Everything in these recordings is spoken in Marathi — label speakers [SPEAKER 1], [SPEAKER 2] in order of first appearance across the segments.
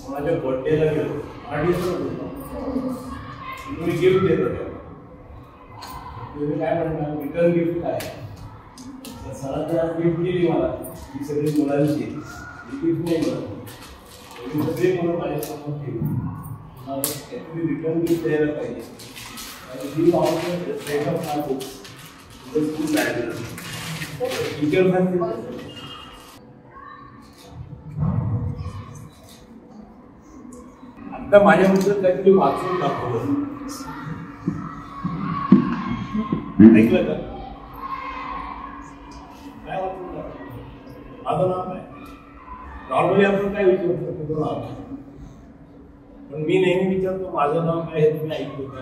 [SPEAKER 1] कोणाच्या बर्थडेला गेलो आणि तुम्ही गिफ्ट देत होते, तुम्ही काय म्हणणार रिटर्न गिफ्ट काय? तर सरांनी आज गिफ्ट दिली मला, ही सगळी मुलांची गिफ्ट नाही मिळत, तुम्ही सगळी मुलं माझ्यासमोर ठेवली, तुम्ही रिटर्न गिफ्ट द्यायला पाहिजे. He also set of my books school library teacher. आता माझ्याबद्दल काहीतरी वाचून दाखवलं, ऐकलं का? काय वाचून दाखवलं? माझं नाव काय? नॉर्मली आपण काय विचारतो तुझं नाव, पण मी नेहमी विचारतो माझं नाव काय हे तुम्ही ऐकलं का?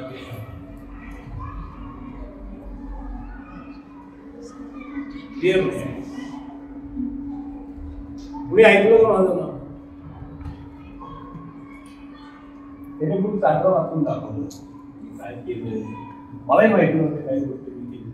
[SPEAKER 1] क्लिअर नाही. कुणी ऐकलं का माझं नाव? त्याने खूप चांगलं वाचून दाखवलं काय केलं. मलाही माहिती नव्हते काही गोष्टी मी केली.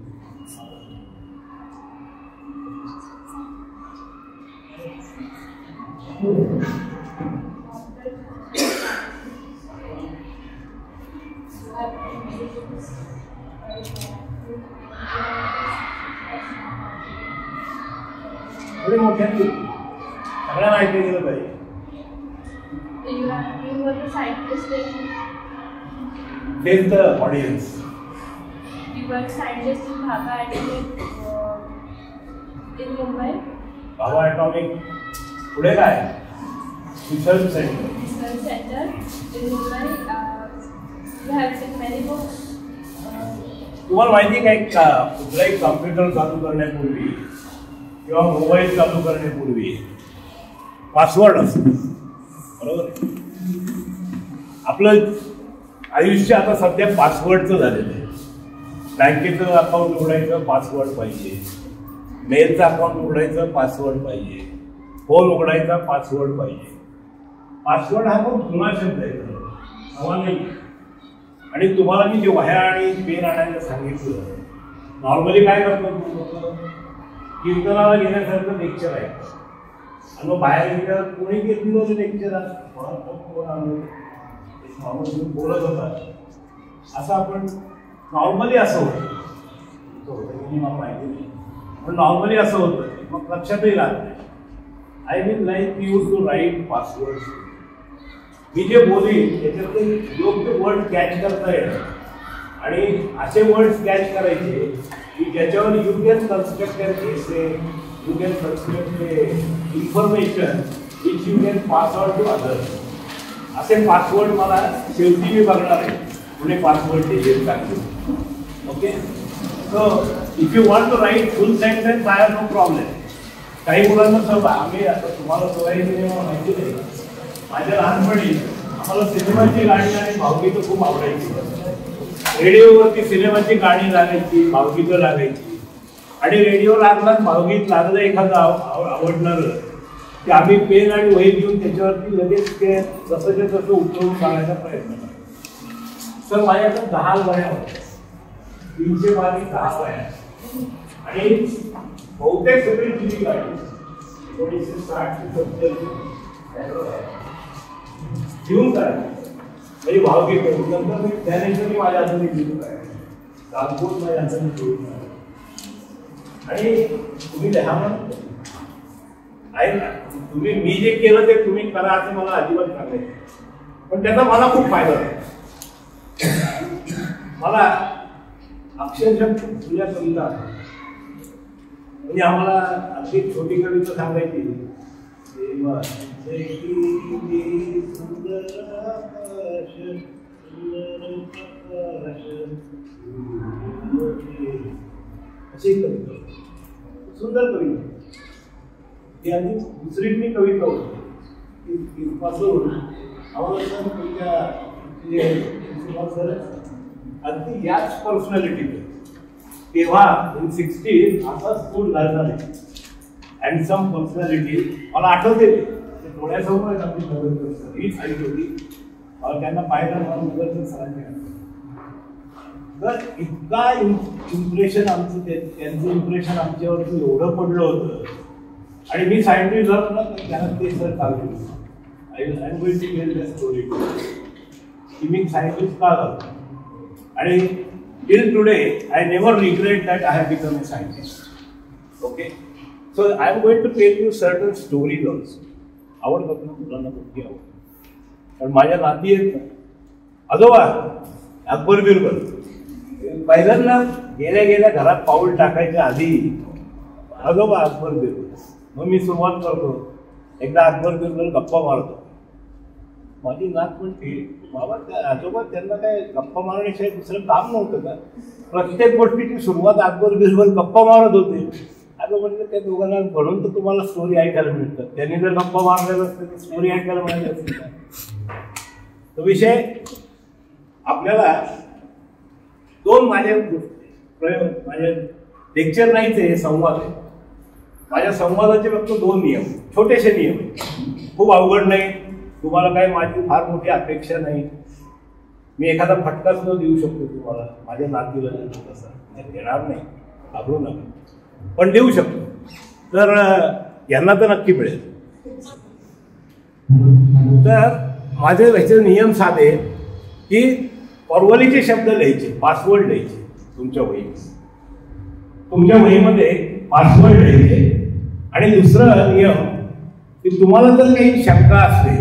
[SPEAKER 1] थोडी मोठ्यांनी सगळ्यांना ऐकलं गेलं पाहिजे.
[SPEAKER 2] You were the scientist in.
[SPEAKER 1] Face the audience.
[SPEAKER 2] You were scientist in Bhabha Atomic in Mumbai.
[SPEAKER 1] Bhabha Atomic. पुढे काय? Research Center.
[SPEAKER 2] Research Center in Mumbai. You have written many books.
[SPEAKER 1] तुम्हाला माहिती आहे का कुठलाही कॉम्प्युटर चालू करण्यापूर्वी किंवा मोबाईल चालू करण्यापूर्वी पासवर्ड असतो, बरोबर आहे? आपलं आयुष्य आता सध्या पासवर्डचं झालेलं आहे. बँकेचं अकाउंट उघडायचं पासवर्ड पाहिजे, मेलचं अकाउंट उघडायचं पासवर्ड पाहिजे, फोन उघडायचा पासवर्ड पाहिजे. पासवर्ड हा खूप जुना शब्द आहे, नवा नाही. आणि तुम्हाला मी जे वह्या आणि पेन आणायला सांगितलं, नॉर्मली काय करतो, कीर्तनाला घेण्यासारखं लेक्चर आहे आणि मग बाहेर गेल्यावर कोणी घेतलं लेक्चर बोलत होता असं आपण नॉर्मली असं होतं की मला माहिती नाही, पण नॉर्मली असं होतं मग लक्षातही राहत नाही. I mean like use to write password. मी जे बोलीन त्याच्यातले योग्य वर्ड कॅच करता येणार आणि असे वर्ड्स कॅच करायचे की ज्याच्यावर you can construct essay, you can construct information which you can pass out to others. असे पासवर्ड मला शेवटी मी बघणार आहे पुढे पासवर्ड डिलीट टाकले. Okay, so if you want to write full sentence I have no problem. काही मुलांना सवय, आम्ही आता तुम्हाला सवय माहिती नाही, माझ्या लहानपणी आम्हाला सिनेमाची गाणी आणि भावगीतं खूप आवडायची. रेडिओवरती सिनेमाची गाणी लागायची, भावगीतं लागायची आणि रेडिओ लागला भावगीत लागलं एखादं आवडणारं की आम्ही पेन आणि वही घेऊन त्याच्यावरती लगेच ते जसंच्या तसं उतरवून काढायचा प्रयत्न करतो. तर माझ्याकडे 10 वह्या होत्या, 310 वह्या आणि बहुतेक सगळी जुनी गाडी 1960 घेऊन काढली म्हणजे भावगीत. नंतर मी त्यानंतर माझ्या हाताने घेऊन काढले, राजकोट माझ्या हाताने घेऊन काढले. आणि तुम्ही लहान आहे ना, तुम्ही मी जे केलं ते तुम्ही करा असं मला अजिबात सांगायचं, पण त्याचा मला खूप फायदा आहे. मला अक्षरशः तुझ्या कविता म्हणजे आम्हाला अगदी छोटी कविता सांगायची, अशी कविता सुंदर कविता. ती आधी दुसरी मी कविता होती इथपासून आम्हाला तुमच्या अगदी याच पर्सनॅलिटी तेव्हा इन 60s आता स्कूल लर्नर आहे हँडसम पर्सनॅलिटी. मला आठवते ते डोळ्यासमोर आमची नगर हीच आई होती, त्यांना पाहिलं मला नगरच्या सरांनी. तर इतका इम्प्रेशन आमचं त्यांचं इम्प्रेशन आमच्यावरती एवढं पडलं होतं आणि मी सायंटिस्ट झालो ना तर त्यांना ते सर चालू I'm going to tell the story. की मी सायन्टिस्ट का झालो आणि till today I never regret that I have become a scientist. Okay, so I am going to tell you certain stories also. आवडतात ना मुलांना गोष्टी आवडतात. पण माझ्या नाती आहेत ना आजोबा अकबर बिरबल पहिल्यांदा गेल्या गेल्या घरात पाऊल टाकायच्या आधी आजोबा अकबर बिरबल. मग मी सुरुवात करतो. एकदा अकबर बिरबल गप्पा मारतो. माझी नात म्हणते बाबा त्या आजोबा त्यांना काय गप्पा मारण्याशिवाय दुसरं काम नव्हतं का. प्रत्येक गोष्टीची सुरुवात अकबर बिरबल गप्पा मारत होते. अगं म्हटलं त्या दोघांना म्हणून तर तुम्हाला स्टोरी ऐकायला मिळतात. त्यांनी जर गप्पा मारलेलं असतं तर स्टोरी ऐकायला मिळाली असते का. तो विषय आपल्याला दोन माझे प्रयोग माझे लेक्चर नाहीच आहे संवाद आहे. माझ्या संवादाचे फक्त दोन नियम छोटेसे नियम आहेत. खूप अवघड नाही. तुम्हाला काय माझी फार मोठी अपेक्षा नाही. मी एखादा फटका सुद्धा देऊ शकतो तुम्हाला. माझ्या नातीला तसा देणार नाही घाबरू नका पण देऊ शकतो. तर यांना तर नक्की मिळेल. तर माझे ह्याचे नियम साधे की परवलीचे शब्द लिहायचे पासवर्ड लिहायचे तुमच्या वहीत. तुमच्या वहीमध्ये पासवर्ड लिहायचे. आणि दुसरं नियम की तुम्हाला जर काही शंका असते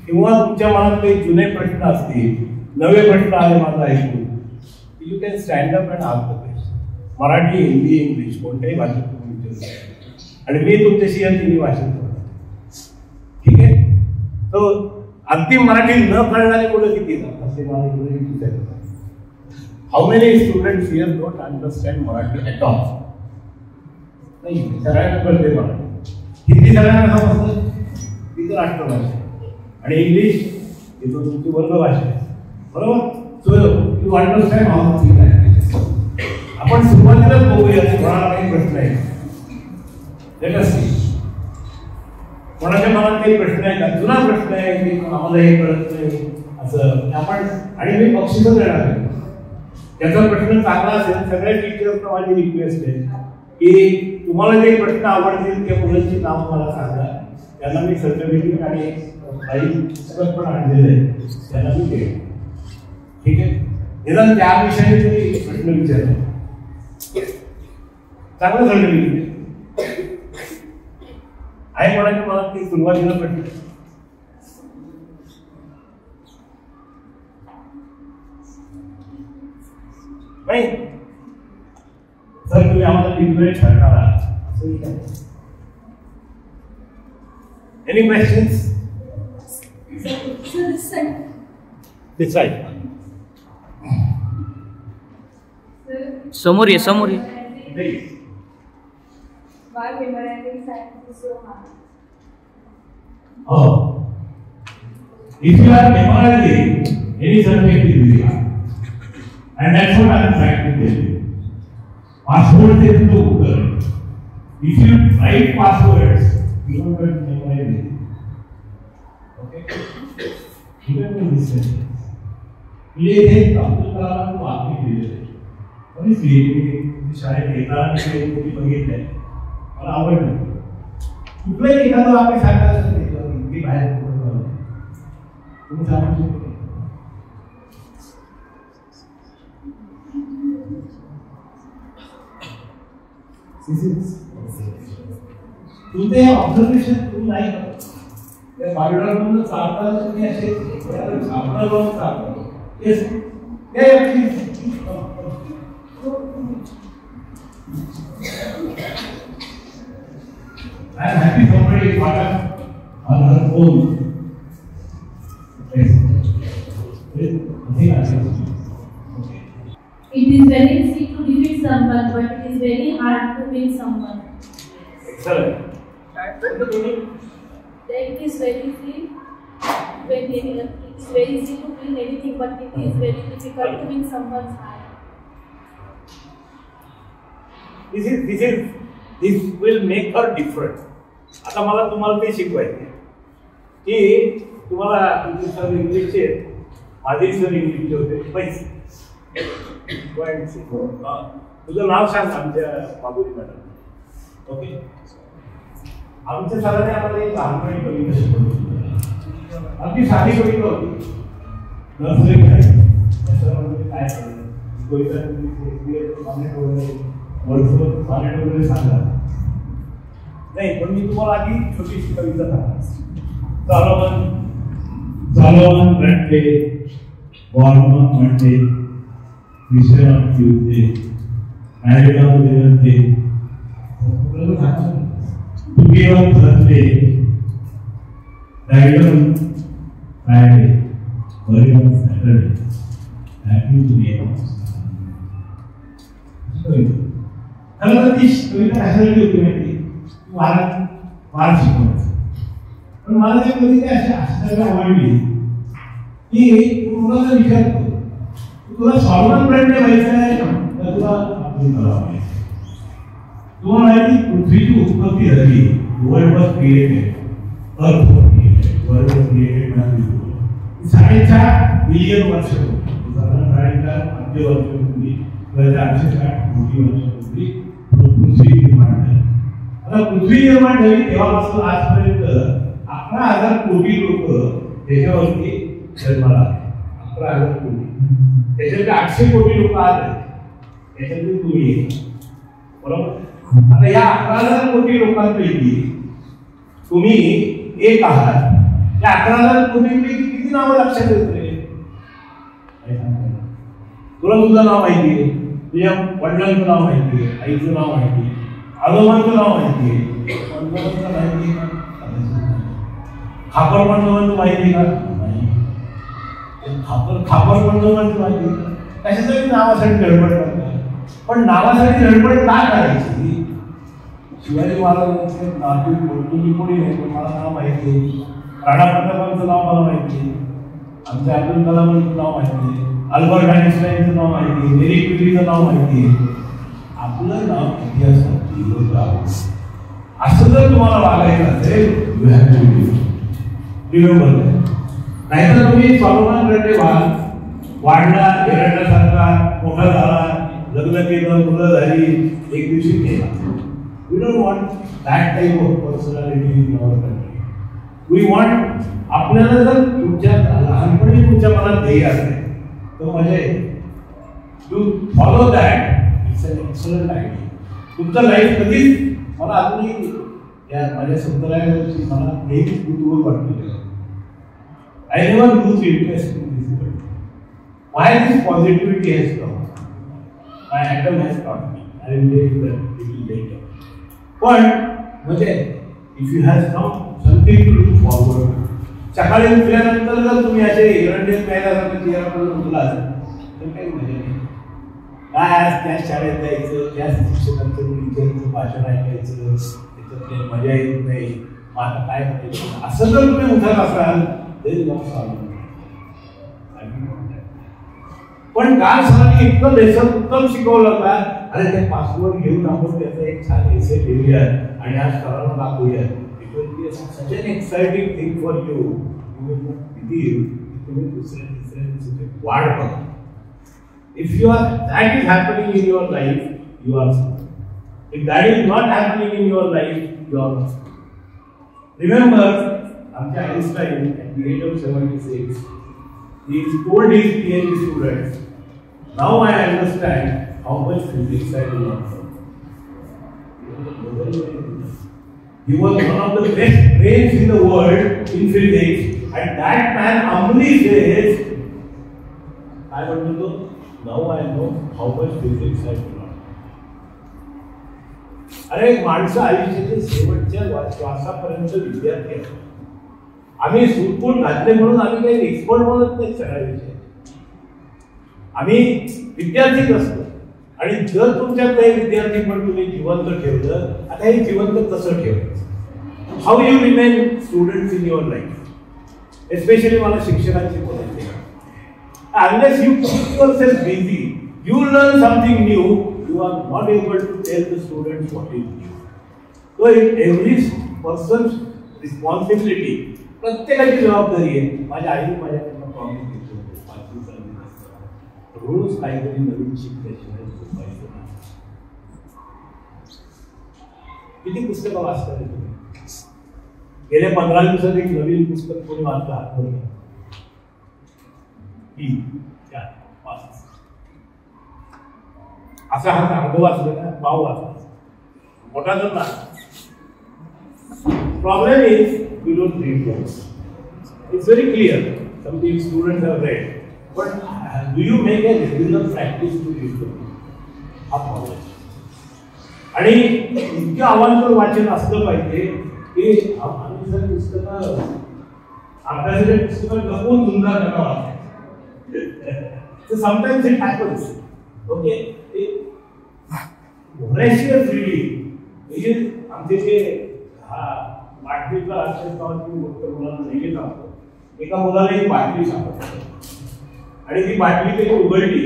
[SPEAKER 1] किंवा तुमच्या मनात काही जुने प्रश्न असतील नवे प्रश्न आले माझा ऐकून you can stand up and ask the question. Marathi Hindi English कोणत्याही भाषेत तुम्ही विचारू आणि मी तुमच्याशी या तिन्ही भाषेत बोलतो. ठीक आहे. तो अंतिम मराठी न कळणारी मुलं किती असे मला विचारतात. How many students here don't understand Marathi at all. नाही सगळ्यांना कळते मराठी. हिंदी सगळ्यांना समजतं ती तर राष्ट्रभाषा आणि इंग्लिश ही तो तुमची वर्गभाषा आहे. बरोबर. So you understand how to language. आपण सुरुवातीलाच बघूया कोणाला काही प्रश्न आहे. Let us see. कोणाच्या मनात काही प्रश्न आहे का. जुना प्रश्न आहे की आम्हाला हे कळत नाही असं आपण आणि मी बक्षीसच देणार आहे. त्याचा प्रश्न चांगला असेल सगळ्या टीचर्सना माझी रिक्वेस्ट आहे की तुम्हाला जे प्रश्न आवडतील त्या मुलांची नाव मला सांगा. त्यांना मी सर्टिफिकेट आणि काही पुस्तक पण आणलेलं आहे त्यांना मी देईन. ठीक आहे. निदान त्या विषयाने तुम्ही प्रश्न विचारला चांगलं सर्टिफिकेट आहे. कोणाच्या मनात ती सुरुवातीला प्रश्न नाही सर तुम्ही आम्हाला लिंबे ठरणार आहात असंही काय. Any questions. This side.
[SPEAKER 3] समोर ये समोर ये.
[SPEAKER 2] Why memorizing science is so hard?
[SPEAKER 1] Oh, if you are memorizing any subject is very hard, and that's what I am trying to tell you. Passwords is to Google. If you write passwords, you don't have to memorize it. Okay. Even with this sentence. ये एक अब्दुल कलाम को आपने दिलेलं आहे. पण मी शाळेत येताना मी बघितलंय मला आवडलं. कुठलंही एखादं आपण सांगायचं नाही की बाहेर तुम्ही सांगू शकता. तुमचे ऑब्झर्वेशन तुम्ही नाही करत. त्या बायोडामधून चालताना तुम्ही असे आपला जाऊन चालतो. Yes. Yeah, please. I am happy somebody got up on her own. Yes.
[SPEAKER 4] It is very easy to defeat someone, but it is very hard to win someone.
[SPEAKER 1] Excellent.
[SPEAKER 4] It is very easy. It is very easy to win anything, but it is very difficult to win someone's heart.
[SPEAKER 1] This will make her different. आता मला तुम्हाला ते शिकवायचे की तुम्हाला तुमचे सर इंग्लिशचे माझे सर इंग्लिशचे होते पैसे. तुझं नाव सांग आमच्या माधुरी मॅडम. ओके. आमच्या सरांनी आम्हाला एक लहानपणी कविता शिकवली. अगदी साधी कविता होती. नर्सरी काय त्याच्यामध्ये काय कविता सॉनेट वगैरे सांगा नाही, पण मी तुम्हाला आधी छोटीशी कविता सांगा. Solomon Monday, born on Monday, Christian on Tuesday, married on Wednesday, to be on Thursday, died on Friday, buried on Saturday, happy to be on Sunday. खरं तर ती कविता कशासाठी होती माहिती? वार शिकवायचं. पण मला ते कविता अशी आश्चर्य आवडली की तुम्हाला विचारतो तुला सॉल्मन ब्रँडने व्हायचं आहे तर तुला अब्दुल कलाम आहे. तुम्हाला माहिती पृथ्वीची उत्पत्ती झाली, वर्ल्ड वॉज क्रिएटेड, अर्थ was created, world was created म्हणजे 4.5 बिलियन वर्ष पूर्वी, साधारण 4.5 मध्यवर्षापूर्वी किंवा 460 कोटी वर्षापूर्वी पृथ्वी निर्माण झाली. आता पृथ्वी निर्माण झाली तेव्हापासून आजपर्यंत 11,000 कोटी लोक त्याच्यावरती जन्माला आले. 11,000 कोटी, त्याच्यातले 800 कोटी लोक आले, त्याच्यातले तुम्ही बरोबर. आता या 11,000 कोटी लोकांपैकी तुम्ही एक आहात. त्या 11,000 कोटींपैकी किती नावं लक्षात येते? तुला तुझं नाव माहिती आहे, तुझ्या वडिलांचं नाव माहिती आहे, आईचं नाव माहिती आहे, आजोबांचं नाव माहिती आहे, पंतप्रधान माहिती आहे, खापर पंतप्रधान माहिती आहे का? खापर पंतप्रधान माहिती आहे का? कशासाठी नावासाठी धडपड करतात? पण नावासाठी धडपड का करायची? शिवाजी महाराजांचे नातू कोणी कोणी नाही, पण मला नाव माहिती आहे. राणा प्रतापांचं नाव मला माहिती आहे, आमच्या अब्दुल कलामांचं नाव माहिती आहे, अल्बर्ट आइन्स्टाईनचं नाव माहिती आहे, मेरी क्युरीचं नाव माहिती आहे. आपलं नाव इतिहासात लिहिलं राहावं. असं जर तुम्हाला वागायचं असेल यू हॅव टू रिमेंबर. नाहीतर तुम्ही सॉलोमन ब्रँडने वाढला, हिरण्यासारखा मोठा झाला, लग्न केलं, मुलं झाली, एक दिवशी केला. We don't want that type of personality in your country. We want आपल्याला जर तुमच्या लहानपणी तुमच्या मनात ध्येय असेल तर मजा येईल. To follow that it's an excellent idea. तुमचं लाईफ कधीच मला अजूनही या माझ्या 17व्या वर्षी मला नेहमीच कुतूहल वाटलेलं. I never lose interest in this world. Why this positivity has come? My atom has taught me. I will take that little later. But म्हणजे if you have something to look forward. सकाळी उठल्यानंतर जर तुम्ही असे एरंडेल प्यायल्यासारखं चेहरा करून उठला तर काही मजा नाही. काय आज त्या शाळेत जायचं, त्या शिक्षकांचं टीचरचं भाषण ऐकायचं, त्याच्यात मजा येत नाही, आता काय करायचं असं जर तुम्ही उठत असाल पण काल सरांनी इतकं लेसन उत्तम शिकवलं का, अरे ते पासवर्ड घेऊन आपण त्याचा एक छान एसे लिहूया आणि आज सरांना दाखवूया. It will be such an exciting thing for you. तुम्ही दुसऱ्या तिसऱ्या वाढ बघा. If you are that is happening in your life you are. If that is not happening in your life you are. Remember आमच्या Einstein at the age of 76 he told his PhD students, now I understand how much physics I do not know. He was one of the best brains in the world in physics and that man humbly says, I want to know, now I know how much physics I do not know. अरे माणसं आयुष्याच्या शेवटच्या श्वासापर्यंत विद्यार्थी असतात. आम्ही सुटपूट घातले म्हणून आम्ही काही एक्सपर्ट म्हणत नाही सगळ्या विषय. आम्ही विद्यार्थीच असतो आणि जर तुमच्यात काही विद्यार्थी पण तुम्ही जिवंत ठेवलं, आता हे जिवंत कसं ठेवायचं? How you remain students in your life. Especially मला शिक्षकांची बोलायचे. Unless you keep yourself busy, you learn something new, you are not able to tell the students what is new. So every person's responsibility, प्रत्येकाची जबाबदारी आहे. माझ्या आईने माझ्याकडनं प्रॉमिस घेतलं होतं 5वी 6वी असताना, रोज काहीतरी नवीन शिकल्याशिवाय झोपायचं नाही. किती पुस्तकं वाचता तुम्ही? गेल्या 15 दिवसात एक नवीन पुस्तक कोणी वाचलं हातमध्ये असा हा अर्ध वाचलेला पाव वाचला मोठा तर ना. Problem is you don't read books. It's very clear. Something students have read, but do you make a regular practice to read books? हा प्रॉब्लेम. आणि इतकं अवांतर वाचन असलं पाहिजे की आम्ही जर पुस्तकं अभ्यासाच्या पुस्तकं लपून सुंदर त्यांना वाचायचं. Sometimes it happens. Okay, voracious reading म्हणजे आमचे जे हा बाटलीतला अक्षरशः मुलांना नेहमी सांगतो. एका मुलाला एक बाटली सापडली आणि ती बाटली त्याने उघडली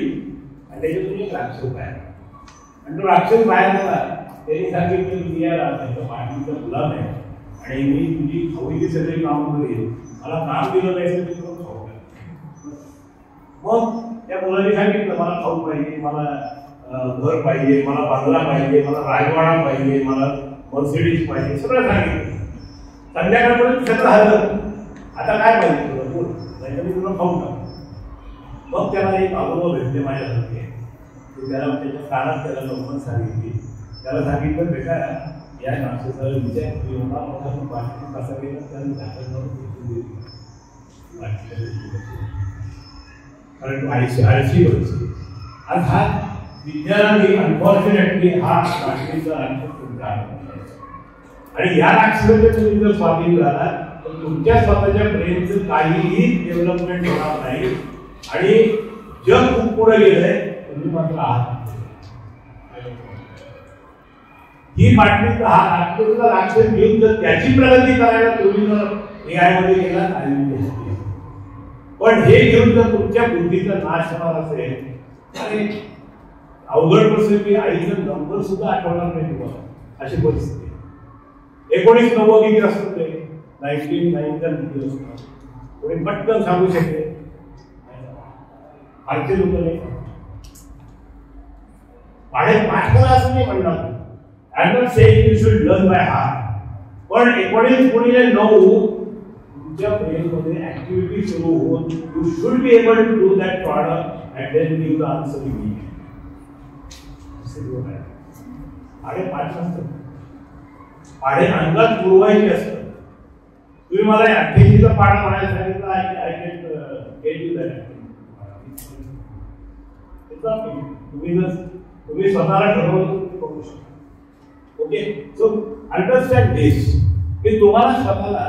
[SPEAKER 1] आणि त्याच्यातून एक राक्षस बाहेर आणि तो राक्षस बाहेर आला. त्यांनी सांगितलं की या त्याच्या बाटलीचा गुलाम आहे आणि मी तुझी खाऊची सगळी काम करेल, मला काम दिलं नाही तर मी तुला खाऊ. मग त्या मुलाने सांगितलं मला खाऊ पाहिजे, मला घर पाहिजे, मला बांगला पाहिजे, मला राजवाडा पाहिजे, मला मर्सिडीज पाहिजे, सगळं सांगितलं. संध्याकाळपर्यंत सगळं हल्लं. आता काय पाहिजे तुला बोल, नाही मी तुला खाऊ टाक. मग त्याला एक अनुभव भेटले माझ्यासारखे. त्याला त्याच्या कानात त्याला गंमत सांगितली. त्याला सांगितलं बेटा या राक्षसाला विचार एवढा मोठा बाटली कसा गेला त्याने झाकण कारण तो आळशी व्हायची. आज हा विज्ञानाने अनफॉर्च्युनेटली हा बाटलीचा राक्षस तुमचा आणि या राक्षसाचे तुम्ही जर स्वाधीन झाला तर तुमच्या स्वतःच्या ब्रेनचं काहीही डेव्हलपमेंट होणार नाही आणि जग खूप पुढे गेलंय, तुम्ही मात्र आहात. ही बाटली हा राक्षस घेऊन जर त्याची प्रगती करायला तुम्ही जर AI मध्ये गेला पण हे घेऊन जर तुमच्या बुद्धीचा नाश होणार असेल आणि अवघड प्रसंगी आईचा नंबर सुद्धा आठवणार नाही तुम्हाला, अशी परिस्थिती. 1990 किती असतं ते 1990 किती असतं कोणी पटकन सांगू शकते? आजचे लोक नाही पाढे पाठ करा असं नाही म्हणणार. I am not saying you should learn by heart, पण 19/9 तुमच्या ब्रेनमध्ये ऍक्टिव्हिटी सुरू होऊन you should be able to do that product and then give the answer immediately. पाढे पाठ नसतं, पाढे अंगात पुरवायचे असतं. तुम्ही मला 88चा पाठ म्हणायला सांगितलं I can get you that. तुम्ही स्वतःला ठरवलं तुम्ही करू शकता. ओके, सो अंडरस्टँड दिस की तुम्हाला स्वतःला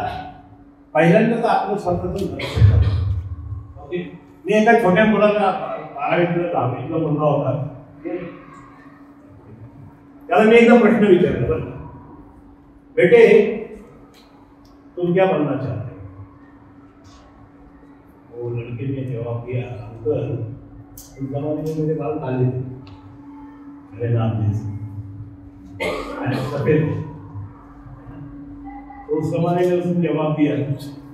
[SPEAKER 1] पहिल्यांदा तर आपलं स्वतःचं लक्ष ठरवलं. ओके, मी एका छोट्या मुलाला 12वीला 10वीला मुलगा होता, त्याला मी एकदा प्रश्न विचारला बरं, बेटे तुम क्या बनना चाहते हो? वो लड़के ने जवाब दिया अंकल उस जमाने में मेरे बाल काले थे, मेरे नाम जैसे सफेद थे. तो उस जमाने में उसने जवाब दिया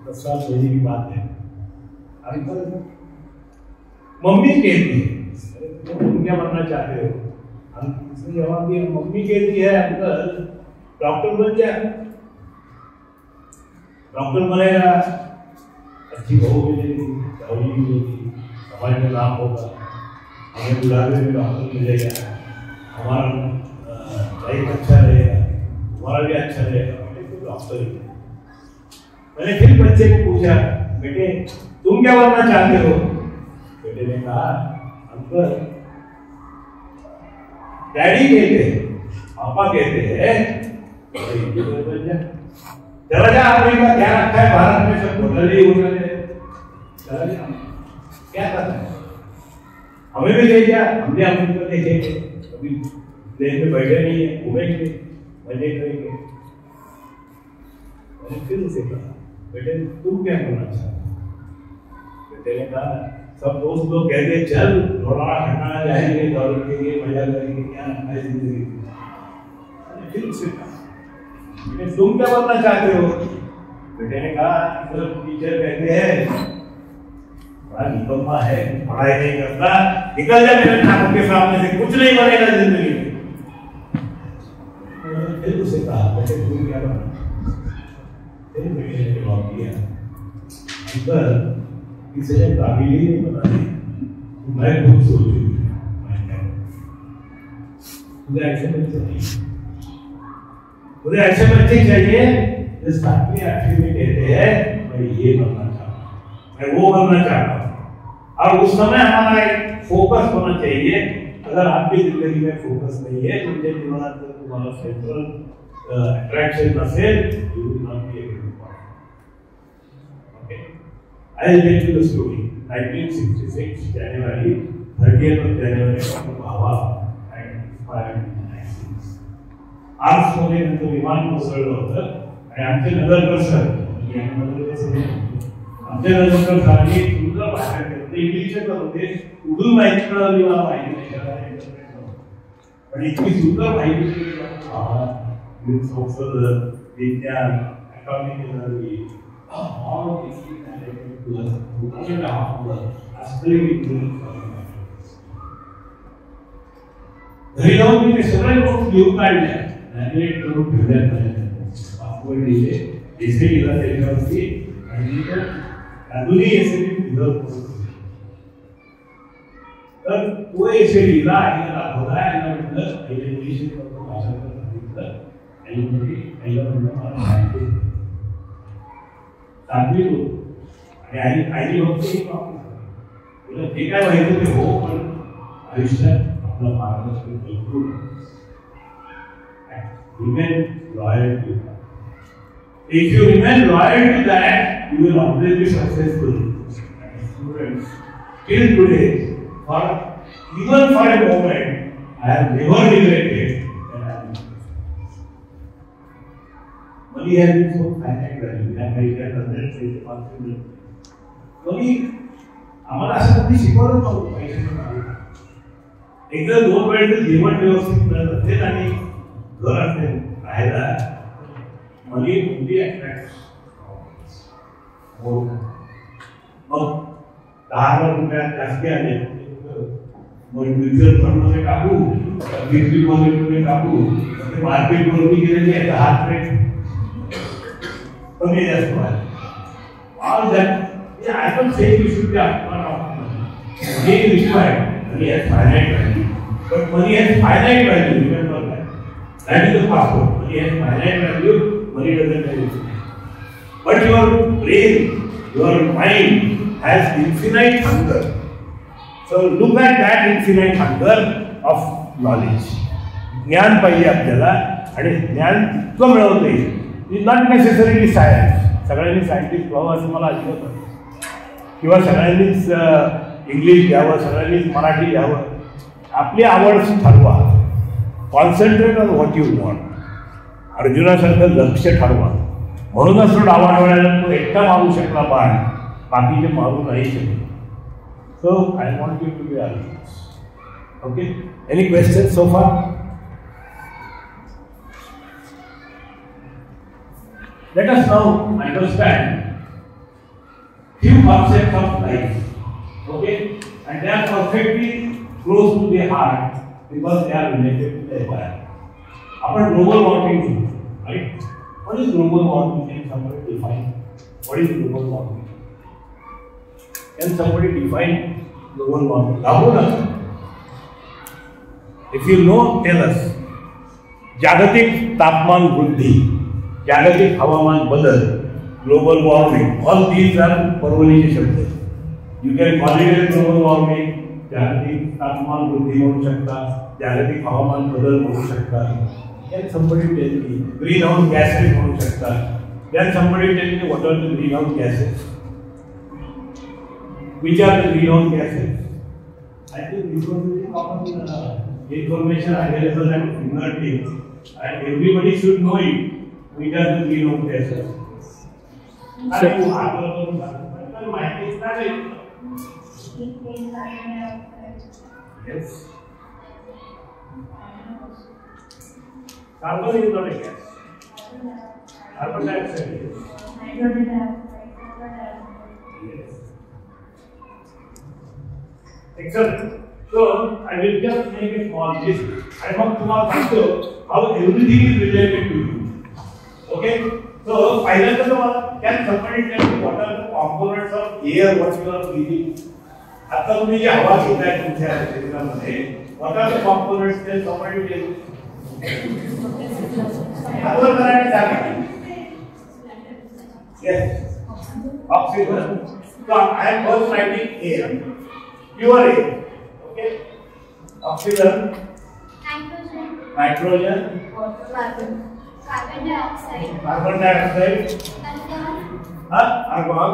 [SPEAKER 1] 10 साल पहले की बात है. अंकल मम्मी कहती है तुम क्या बनना चाहते हो? उसने जवाब दिया मम्मी कहती है अंकल डॉक्टर बन जा. डॉक्टर बनेगा, अच्छी बहू मिलेगी, दवाई मिलेगी, समाज में लाभ होगा, हमें बुढ़ापे में डॉक्टर मिलेगा, हमारा लाइफ अच्छा रहेगा, हमारा भी अच्छा रहेगा, तो डॉक्टर ही. मैंने फिर बच्चे को पूछा बेटे तुम क्या बनना चाहते हो? बेटे ने कहा अंकल डैडी कहते हैं, पापा कहते हैं इंजीनियर बन जा. चला जा, अमेरिका क्या रखा है भारत में सब होटल ही होटल है, चला जा, क्या करना है? हमें भी ले जा, हमने अमेरिका देखेंगे, कभी प्लेन में बैठे नहीं है, घूमेंगे मजे करेंगे. मैंने फिर उसे कहा बेटे तुम क्या करना चाहते हो? बेटे ने कहा सब दोस्त लोग कहते चल थोड़ा हटना जाएंगे, दौड़ेंगे, मजा करेंगे, क्या रखा है जिंदगी. फिर उसे कहा बेटे तुम क्या बनना चाहते हो? बेटे ने कहा सब टीचर कहते हैं बड़ा निकम्मा है, पढ़ाई नहीं करता, निकल जा मेरे नाम के सामने से, कुछ नहीं बनेगा जिंदगी में. फिर उसे कहा बेटे तुम क्या बनना? अंदर किसी ने काबिल ही नहीं बनाई, मैं खुद सोचूं मुझे ऐसे बच्चे चाहिए, मुझे ऐसे बच्चे चाहिए जिस बात में एक्चुअली कहते हैं मैं ये बनना चाहता हूँ, मैं वो बनना चाहता हूँ। और उस समय हमारा एक फोकस होना चाहिए। अगर आपकी जिंदगी में फोकस नहीं है तो मुझे तुम्हारा सेंट्रल अट्रैक्शन नसेल, you will not be able to perform. Okay, I will tell you the story. 1966 January 30th of January Bhava and inspired आज मध्ये नंतर विमान कोसळलं होतं आणि आमचे नगरपरिषद आमच्या नगरपरिषदाने सुंदर भाषण केलं, इंग्लिशच होते, उर्दू माहिती मिळाली मला माहिती नाही, पण इतकी सुंदर माहिती संसद विज्ञान अकाउंटिंग एनर्जी घरी जाऊन मी ते सगळे लोक घेऊन काढले नॅग्लेक्ट करून ठेवल्यात पासवर्ड दिले एसएडीला त्याच्यावरती आणि अजूनही एसएडी प्रिझर्व करून तर तो एसएडीला आईला दाखवला आणि म्हटलं पहिले इंग्लिश भाषा सांगितलं आई म्हणजे आईला म्हणलं मला माहिती चांगली होत आणि आईने फक्त ते काय माहिती ते हो, पण आयुष्यात आपला मार्गदर्शन भरपूर remain loyal to that. If you remain loyal to that, you will always be successful. Students, till today, even for a moment, I have never regretted that I am money has been so finite value. I have get $100 possible. Money, आम्हाला असं कधी शिकवलं नव्हतं पैशाचं. एकदा 2 वेळेचं जेवण व्यवस्थित मिळत असेल आणि घर असेल राहायला मनी ओनली अट्रॅक्ट मग 10,000 रुपयात जास्त आले मग म्युच्युअल फंड मध्ये टाकू, फिक्स्ड डिपॉझिट मध्ये टाकू, मार्केट वर गेलेले 10 रेट कमी जास्त व्हायला. All that I don't say you should B upon money is required, money has finite value, but money has finite value. Remember that is the password. Money has finite value, money doesn't have infinite. But your brain, your mind has infinite hunger. So look at that infinite hunger of knowledge. ज्ञान पाहिजे आपल्याला आणि ज्ञान इतकं मिळवता येईल. Is not necessarily science. सगळ्यांनी सायंटिस्ट व्हावं असं मला अजिबात नाही, किंवा सगळ्यांनीच इंग्लिश घ्यावं, सगळ्यांनीच मराठी घ्यावं. आपली आवड ठरवा. Concentrate on what you want. अर्जुनासारखं लक्ष ठरवा. म्हणूनच तो डावाडोळ्याला तो एकटा मारू शकला बाण, बाकीचे मारू नाही शकले. So I want you to be Arjun. Okay, any question so far? Let us now understand few concepts of life. Okay, and they are perfectly close to the heart because they are related to the environment. Upon global warming, right? What is global warming? Can somebody define? What is global warming? Can somebody define global warming? Rahul, if you know, tell us. जागतिक तापमान वृद्धि, जागतिक हवामान बदल, global warming, all these are परवलीचे शब्द. You can call it global warming, जागतिक तापमान वृद्धि म्हणू शकता, जागतिक हवामान बदल म्हणू शकता. Can somebody tell me greenhouse gases म्हणू शकता? Can somebody tell me what are the greenhouse gases? Which are the greenhouse gases? I think this was very common information available at fingertips, and everybody should know it. Which are the greenhouse gases? Yes. Carbon is not a gas. Carbon dioxide is. Yes. Excellent. So I will just make a small list. I want to know how everything is related to you. Okay. So, final can somebody tell me what are the components of air what you are breathing. आता तुम्ही जी हवा घेताय तुमच्या शरीरामध्ये, व्हॉट आर द कॉम्पोनंट्स ते समजून घेऊ. आवर करायला सांगा. Yes, oxygen. So I am first writing air, pure air. Okay. Oxygen, nitrogen,
[SPEAKER 4] carbon dioxide,
[SPEAKER 1] argon.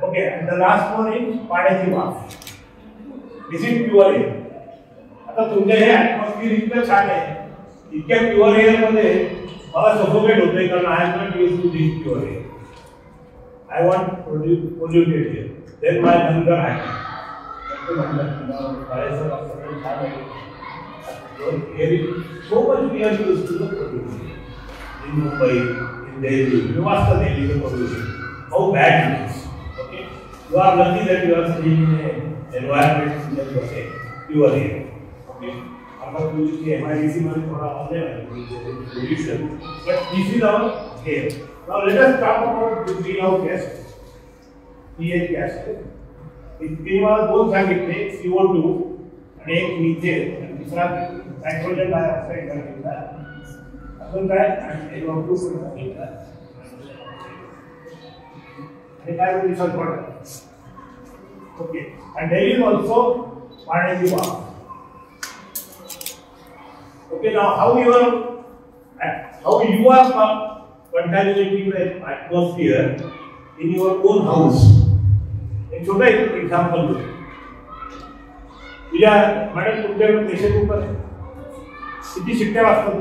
[SPEAKER 1] Okay, and the last one is पाण्याची वाफ. This is pure air. आता तुमचे हे ऍटमॉस्फिअर इतकं छान आहे, इतक्या प्युअर एअर मध्ये मला सफोकेट होतोय कारण I am not used to this pure air. I want polluted air. Then my hunger happy. Air is so much we are used to the pollution. In Mumbai, in Delhi, you must have Delhi the pollution. How bad it is. Okay? You are lucky that you are staying in an environment that you are pure air. Okay? Our MIDC मध्ये थोडा ऑनलाइन आहे pollution, but this is our air. Now let us talk about the greenhouse gas. PH gas. इसके बाद दो सांगितले CO2 आणि एक मीथेन आणि दुसरा नायट्रोजन डायऑक्साइड सांगितला. अजून काय NO2 सांगितला. आणि काय म्हणजे sulphur. Okay. And there is also पाण्याची वाफ. Okay, now how you are contaminating the atmosphere in your own house. एक छोटा एक्झाम्पल दो. तुझ्या मॅडम तुमच्याकडे प्रेशर कुकर किती शिट्ट्या वाजतात?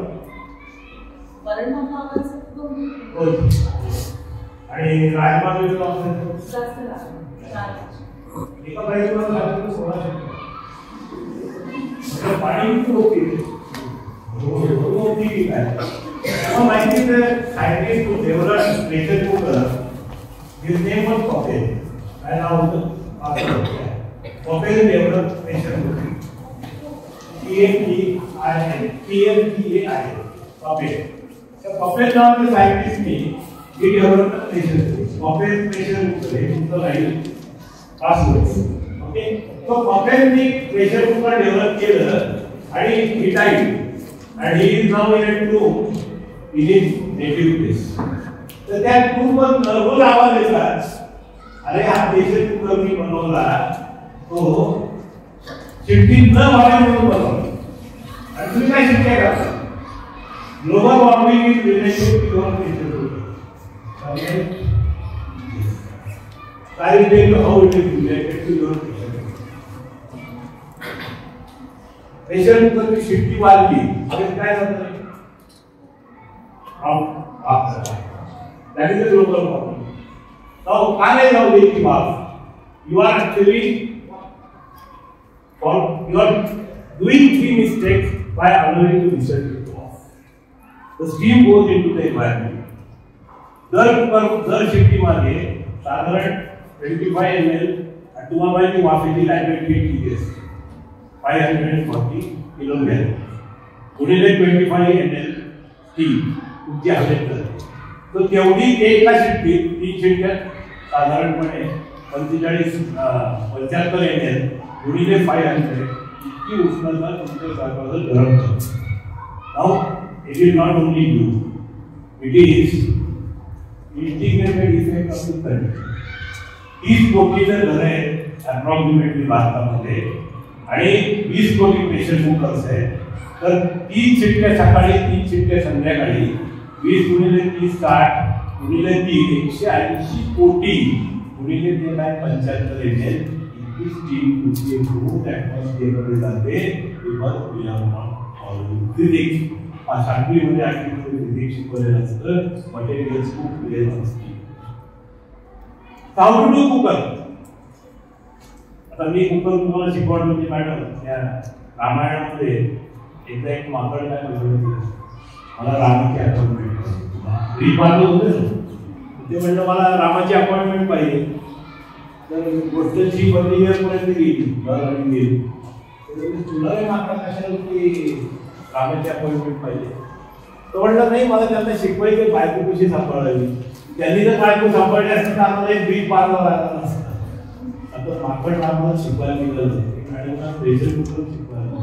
[SPEAKER 1] आणि राजमार्ग एका बाईकवर 16 शिट्ट्या. पाणी किती होते? माहिती scientist who developed pressure cooker, his name was Poppel. And now Poppel developed pressure cooker. P-A-P-P-A-I. Poppel. So Poppel now the scientist he developed pressure cooker. Poppel pressure cooker is the right password. Okay. So Poppel ने pressure cooker develop केलं आणि he died. And he is now in a tomb in his native place. तर त्या tomb वर नरभूल आवाज येतात. अरे हा प्रेशर कुकर मी बनवला तो शिट्टी न व्हावी म्हणून बनवला. आणि तुम्ही काय शिट्ट्या करता? Global warming is related to your pressure cooker. I will tell you how it is related to your pressure cooker. Pressure cooker की शिट्टी वाढली अरे काय होतं? That is the global warming. Now, can I now make you off? You are actually doing three mistakes by allowing the research to go off. The steam goes into the environment. दर शिट्टी मागे साधारण 25 ml आणि तुम्हाला माहिती वाफेची लाईफ किती असते 540 किलोमीटर गुणिले 25 ml स्टीम तुमची हवेत जाते. तो तेवढी एका शिट्टीत 3 शिट्ट्या साधारणपणे 75 ml गुणिले 500 इतकी उष्णता तुमच्या शरीरावर गरम करते. Now it is not only you, it is integrated effect of the country. 30 कोटीचं घर आहे अप्रॉक्सिमेटली भारतामध्ये आणि 20 कोटी प्रेशर कुकर्स आहेत. तर 3 शिट्ट्या सकाळी 3 शिट्ट्या संध्याकाळी 20 गुणिले 30 60 गुणिले 3 180 कोटी गुणिले ते काय 75 ml इतकी स्टीम तुमची खूप ॲटमॉस्फिअरमध्ये जाते. फिजिक्स सातवीमध्ये 8वीमध्ये फिजिक्स शिकवलेलं असतं. मटेरियल्स खूप क्लिअर असते. How to do cooker. आता मी कुकर तुम्हाला शिकवणार म्हणजे मॅडम त्या रामायणामध्ये एकदा एक माकड काय म्हणलं मला रामाची अपॉइंटमेंट घरी पाहिलं होतं. ते म्हणलं मला रामाची अपॉइंटमेंट पाहिजे. तर गोष्टची पर्यंत गेली तुला माकड कशाला की रामाची अपॉइंटमेंट पाहिजे. तो म्हणलं नाही मला त्यांना शिकवायचे बायको कशी सांभाळावी. त्यांनी जर बायको सांभाळली असती तर आम्हाला एक ब्रिज पारला लागला नसता. आता आपण आम्हाला शिकवायला निघालं आणि प्रेशर कुकर शिकवायला.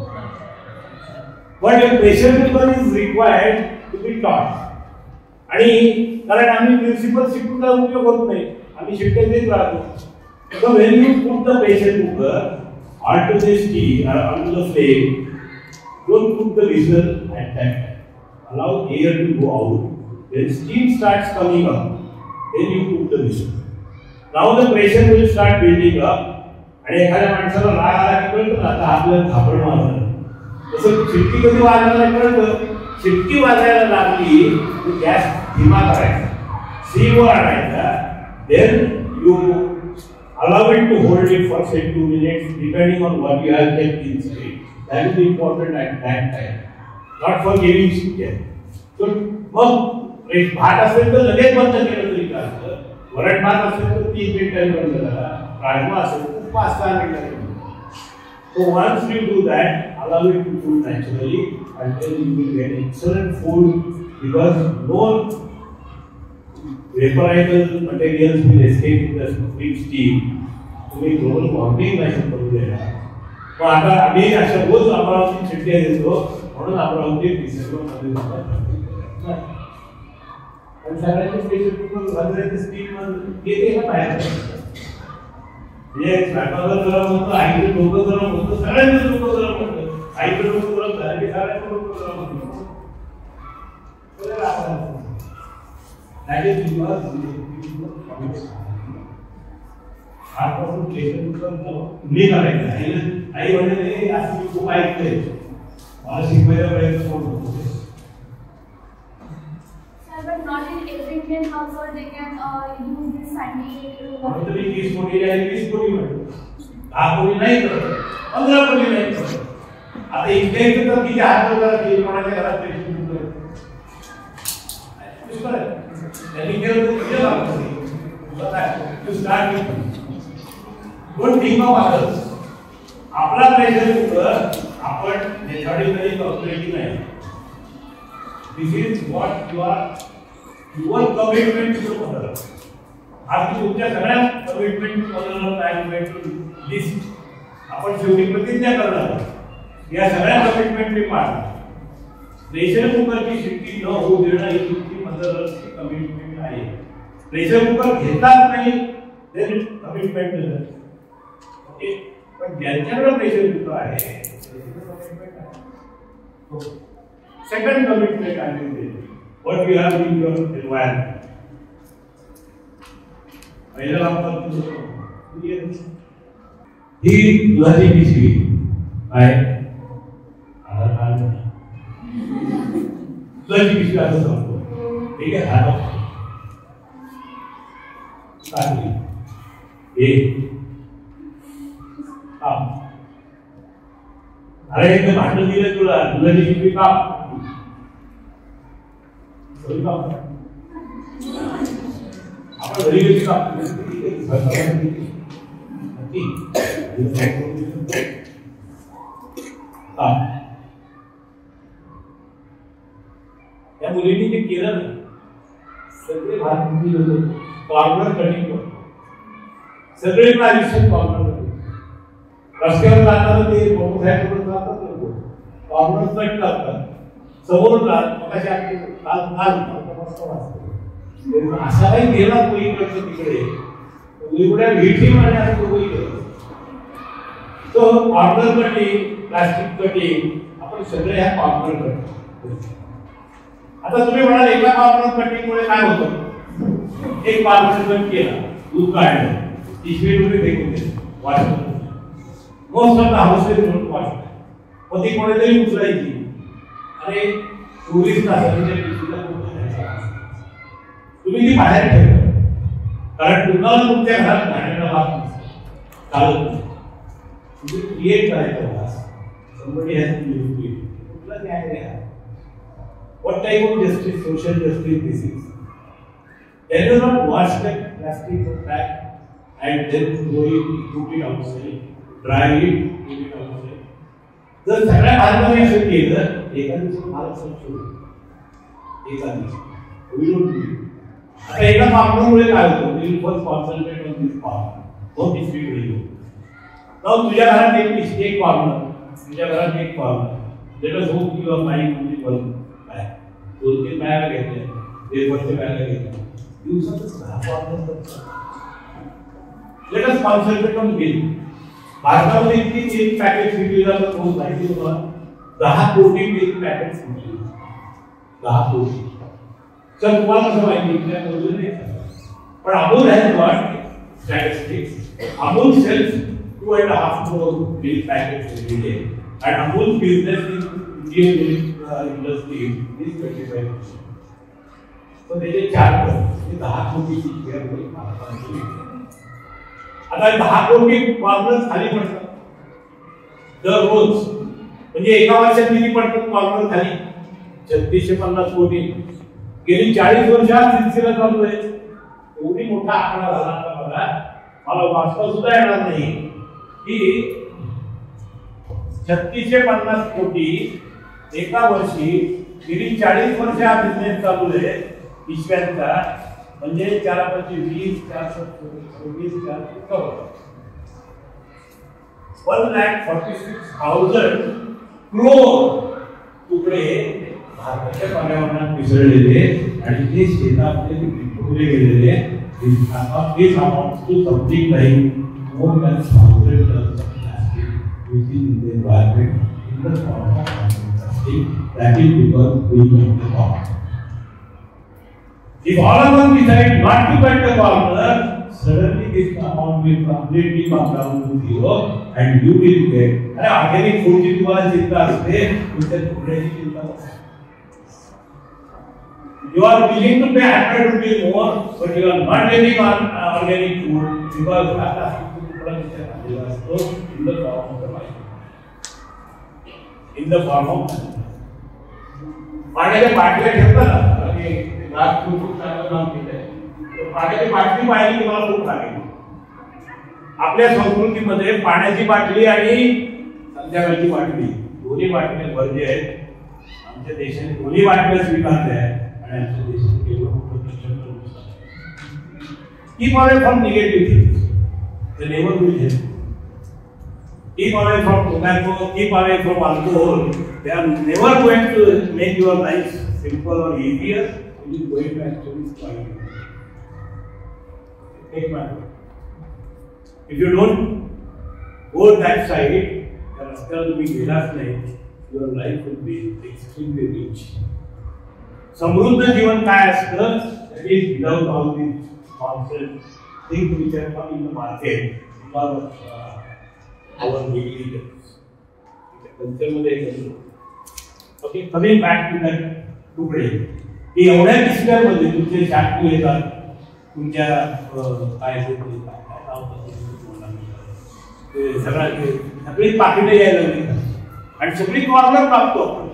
[SPEAKER 1] But a pressure cooker is required to be taught. आणि कारण आम्ही प्रिन्सिपल शिकून उपयोग होत नाही, आम्ही शिकत देत राहतो. So when you put the pressure cooker onto the steam or onto the flame, don't put the whistle at that time. Allow air to go out. When steam starts coming up, then you put the whistle. Now the pressure will start building up. आणि एखाद्या माणसाला राग आला की कळतं आता आपल्याला झापड मारलं. तसं शिट्टी कधी वाजवायला कळतं, शिट्टी वाजायला लागली की गॅस धीमा करायचा, सीवर आणायचा, then you allow it to hold it for say 2 minutes depending on what you have kept inside. That is important at that time, not for giving steam. So मग भात असेल तर लगेच बंद केलं तरी चालतं, वरण भात असेल तर 3 मिनिटांनी बंद करा, राजमा असेल तर 5-6 मिनिटांनी. So once you do that, allow it to cool naturally until you will get excellent food, because no vaporizable materials will escape in the big steam. तुम्ही global warming नाही करू देणार. मग आता आम्ही अशा रोज अमरावती चिठ्ठ्या देतो म्हणून अमरावती डिसेंबरमध्ये जातात. आणि सगळ्यांचे प्रेशर कुकर घालण्याचे स्टीम येते का बाहेर. म्हणजे स्वयंपाकाला गरम होतं, आईकडे डोकं गरम होतं, सगळ्यांचं डोकं गरम होतं. आईकडे डोकं गरम झालं की सगळ्यांचं डोकं गरम होतं. That is because आजपासून प्रेशर कुकर मी करायचं. आई म्हणजे असं मी खूप ऐकलंय, मला शिकवायला प्रयत्न करतो.
[SPEAKER 4] But not in every Indian household they can use this scientific.
[SPEAKER 1] म्हणून तुम्ही 30 कोटी आहे 20 कोटी म्हणतो, 10 कोटी नाही करत, 15 कोटी नाही करत. आता इथे तर किती हात वगैरे केली कोणाच्या घरात प्रेशर कुकर त्यांनी केलं तर किती लागतं. You start with don't think of others. आपला प्रेशर कुकर आपण मेथॉडिकली कॅल्क्युलेटिंग आहे. This is what you are, your commitment to the mother. आज तुमच्या सगळ्या कमिटमेंट मदरला टाइम टू लिस्ट आपण शेवटी प्रतिज्ञा करणार. या सगळ्या कमिटमेंटची पाळणा. प्रेशर कुकरची शिट्टी न होऊ देणं ही तुमची मदरची कमिटमेंट आहे. प्रेशर कुकर घेतात नाही ते कमिटमेंट नाही. ओके, पण ज्यांच्याकडे प्रेशर कुकर आहे कमिटमेंट आहे. Second commitment I will say, what you have in your environment. पहिला आपण ही दुधाची पिशवी आहे, आधार कार्ड दुधाची पिशवी असं सांगतो. ठीक आहे, हा चांगली एक अरे एक भांडण दिलं तुला दुधाची पिशवी का आपण घरी गेली का त्या मुलीने जे केलं ना सगळे भात कॉर्नर कटिंग करतो. सगळे आयुष्यात कॉर्नर कटिंग. रस्त्यावर जाताना ते मोटरसायकलवर जातात लोक कॉर्नर कट करतात. समोरून असा काही गेला कोणीकडचं तिकडे उघड्या भेटी मारण्यास तो कॉर्नर कटिंग, प्लास्टिक कटिंग आपण सगळे ह्या कॉर्नर करतो. आता तुम्ही म्हणाल एका कॉर्नर कटिंग मुळे काय होतं. एक कॉर्नर कट केला, दूध काढलं, ₹30 फेकून दिले, वाचलं. मोस्ट ऑफ द हाऊसेस म्हणून वाचलं. मग ती कोणीतरी उचलायची. अरे टुरिस्ट तुम्ही ती बाहेर ठेवता, कारण तुम्हाला तुमच्या घरात घालण्याचा भाग चालत नाही. तुम्ही क्रिएट करायचा भाग. somebody has to use it. कुठला न्याय द्या. What type of justice, social justice this is? Can you not wash the plastic back and then throw it, put it outside, dry it, put it outside? जर सगळ्या भारताने असं केलं एका दिवसात भारत स्वच्छ होईल. एका दिवसात we don't do it. आता एका कॉर्नरमुळे काय होतं, will first concentrate on this corner, don't distribute very good. Now तुझ्या घरात एक कॉर्नर, तुझ्या घरात एक corner, let us hope you are buying only one bag, 2-3 bag घेतले, पेपरचे बॅग घेतले, दिवसातच 10 corner. Let us concentrate on bill. भारतामध्ये इतकी एक पॅकेट विकली जातात, खूप माहिती तुम्हाला, 10 कोटी मिल्क पॅकेट विकली, 10 कोटी. तर तुम्हाला कसं माहिती इतक्या मोजून नाही, पण Amul has got statistics. Amul sells 2.5 crore milk packets every day, and Amul's business in Indian milk industry is 25%. So त्याचे 4 करोड, 10 कोटीची शेअर होईल भारतामध्ये. आता 10 कोटी कॉर्नर खाली पडतात दररोज, म्हणजे एका वर्षात किती पडतात कॉर्नर खाली? 3650 कोटी. गेली 40 वर्षात सिलसिला चालू आहे. एवढी मोठा आकडा झाला आता बघा, मला वाचता सुद्धा येणार नाही की 3650 कोटी एका वर्षी गेली 40 वर्ष हा बिझनेस चालू आहे पिशव्यांचा, म्हणजे 4-5-20, 4-24, 4-24, 1,46,000 crore तुकडे भारताच्या पर्यावरणात मिसळलेले आणि ते शेतामध्ये विखुरले गेलेले. This amounts to something like more than 1,000 tons of plastic which is in the environment in the form of plastic that is because we cut the corner. If all of us decide not to cut the corner, suddenly this amount will completely come down to zero and you will get. अरे organic food ची तुम्हाला चिंता असते, तुमच्या तुकड्याची चिंता नसते. You are willing to pay 100 rupees more, but you are not getting organic food because आता तुकडा किती खाल्लेला असतो in the form of the life, in the form of पाण्याच्या बाटल्या ठेवतात ना, आणि रात खूप चांगलं काम केलंय. पाण्याची बाटली पाहिली तुम्हाला खूप लागेल. आपल्या संस्कृतीमध्ये पाण्याची बाटली आणि संध्याकाळची बाटली दोन्ही बाटल्या वर्ज्य आहेत. आमच्या देशाने दोन्ही बाटल्या स्वीकारल्या आहेत. Keep away from negative things. They never will help. Keep away from tobacco, keep away from alcohol. They are never going to make your life simple or easier. It is going to actually spoil you. Take my word. If you don't go that side, the rastal will be गेलाच नाही, your life will be extremely rich. समृद्ध जीवन काय असतं? That is without all these concepts, things which are come in the market because of our negligence. कल्चरमध्ये okay, coming back to that तुकडे. की एवढ्या डिस्टर्बमध्ये तुमचे शॅम्पू येतात, तुमच्या काय सगळी पाकिटे यायला लागली आणि सगळी कॉर्नर टाकतो आपण.